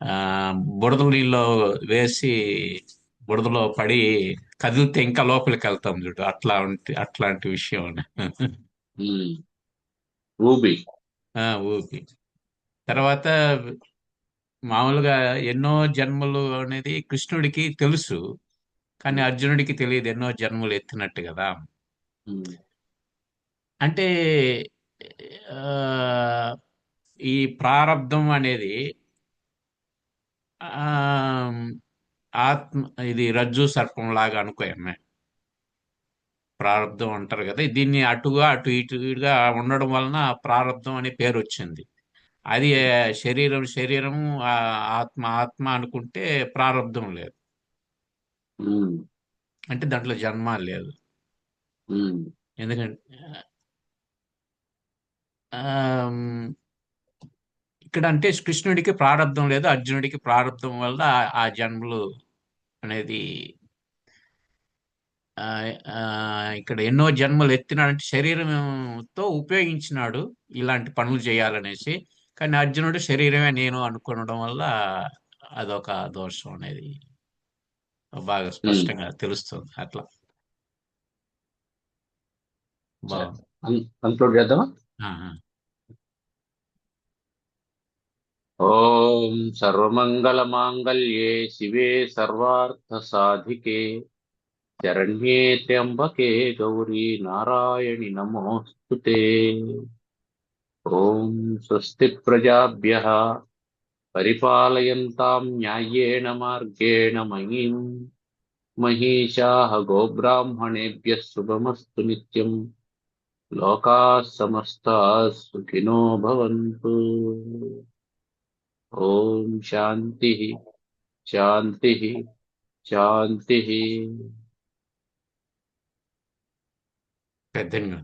ఆ బురద నీళ్ళలో వేసి బురదలో పడి కదిలితే ఇంకా లోపలికి వెళ్తాం చూడు, అట్లాంటి విషయం. ఉమ్. ఊబి. ఊపి తర్వాత మామూలుగా ఎన్నో జన్మలు అనేది కృష్ణుడికి తెలుసు, కానీ ఉమ్, అర్జునుడికి తెలియదు ఎన్నో జన్మలు ఎత్తినట్టు కదా. ఉమ్, అంటే ఆ, ఈ ప్రారబ్ధం అనేది ఆ ఆత్మ, ఇది రజ్జు సర్పం లాగా అనుకోయమ్మే. ప్రారబ్ధం అంటారు కదా, దీన్ని అటుగా అటు ఇటుగా ఉండడం వలన ప్రారబ్ధం అనే పేరు వచ్చింది. అది శరీరం శరీరం, ఆ, ఆత్మ ఆత్మ అనుకుంటే ప్రారబ్ధం లేదు. ఉమ్, అంటే దాంట్లో జన్మ లేదు. ఉమ్, ఎందుకంటే ఆమ్, ఇక్కడ అంటే కృష్ణుడికి ప్రారబ్ధం లేదు, అర్జునుడికి ప్రారబ్ధం వల్ల ఆ జన్మలు అనేది ఆ, ఆ, ఇక్కడ ఎన్నో జన్మలు ఎత్తినాడంటే శరీరంతో ఉపయోగించినాడు ఇలాంటి పనులు చేయాలనేసి. కానీ అర్జునుడు శరీరమే నేను అనుకోవడం వల్ల అదొక దోషం అనేది బాగా ఉమ్. స్పష్టంగా తెలుస్తుంది అట్లా. సరే, బాగుంది. కంక్లూడ్ చేద్దామా? ఆహా. ఓం సర్వమంగళ మాంగళ్యే శివే సర్వార్థ సాధికే శరణ్యే త్ర్యంబకే గౌరీ నారాయణి నమోస్తుతే. ఓం స్వస్తి ప్రజాభ్యః పరిపాలయంతాం న్యాయేన మార్గేణ మహీం మహీషాః గోబ్రాహ్మణేభ్యः శుభమస్తు నిత్యం. లోకాः సమస్తాः సుఖినో భవంతు. ఓం శాంతి శాంతి శాంతి. పెద్దగా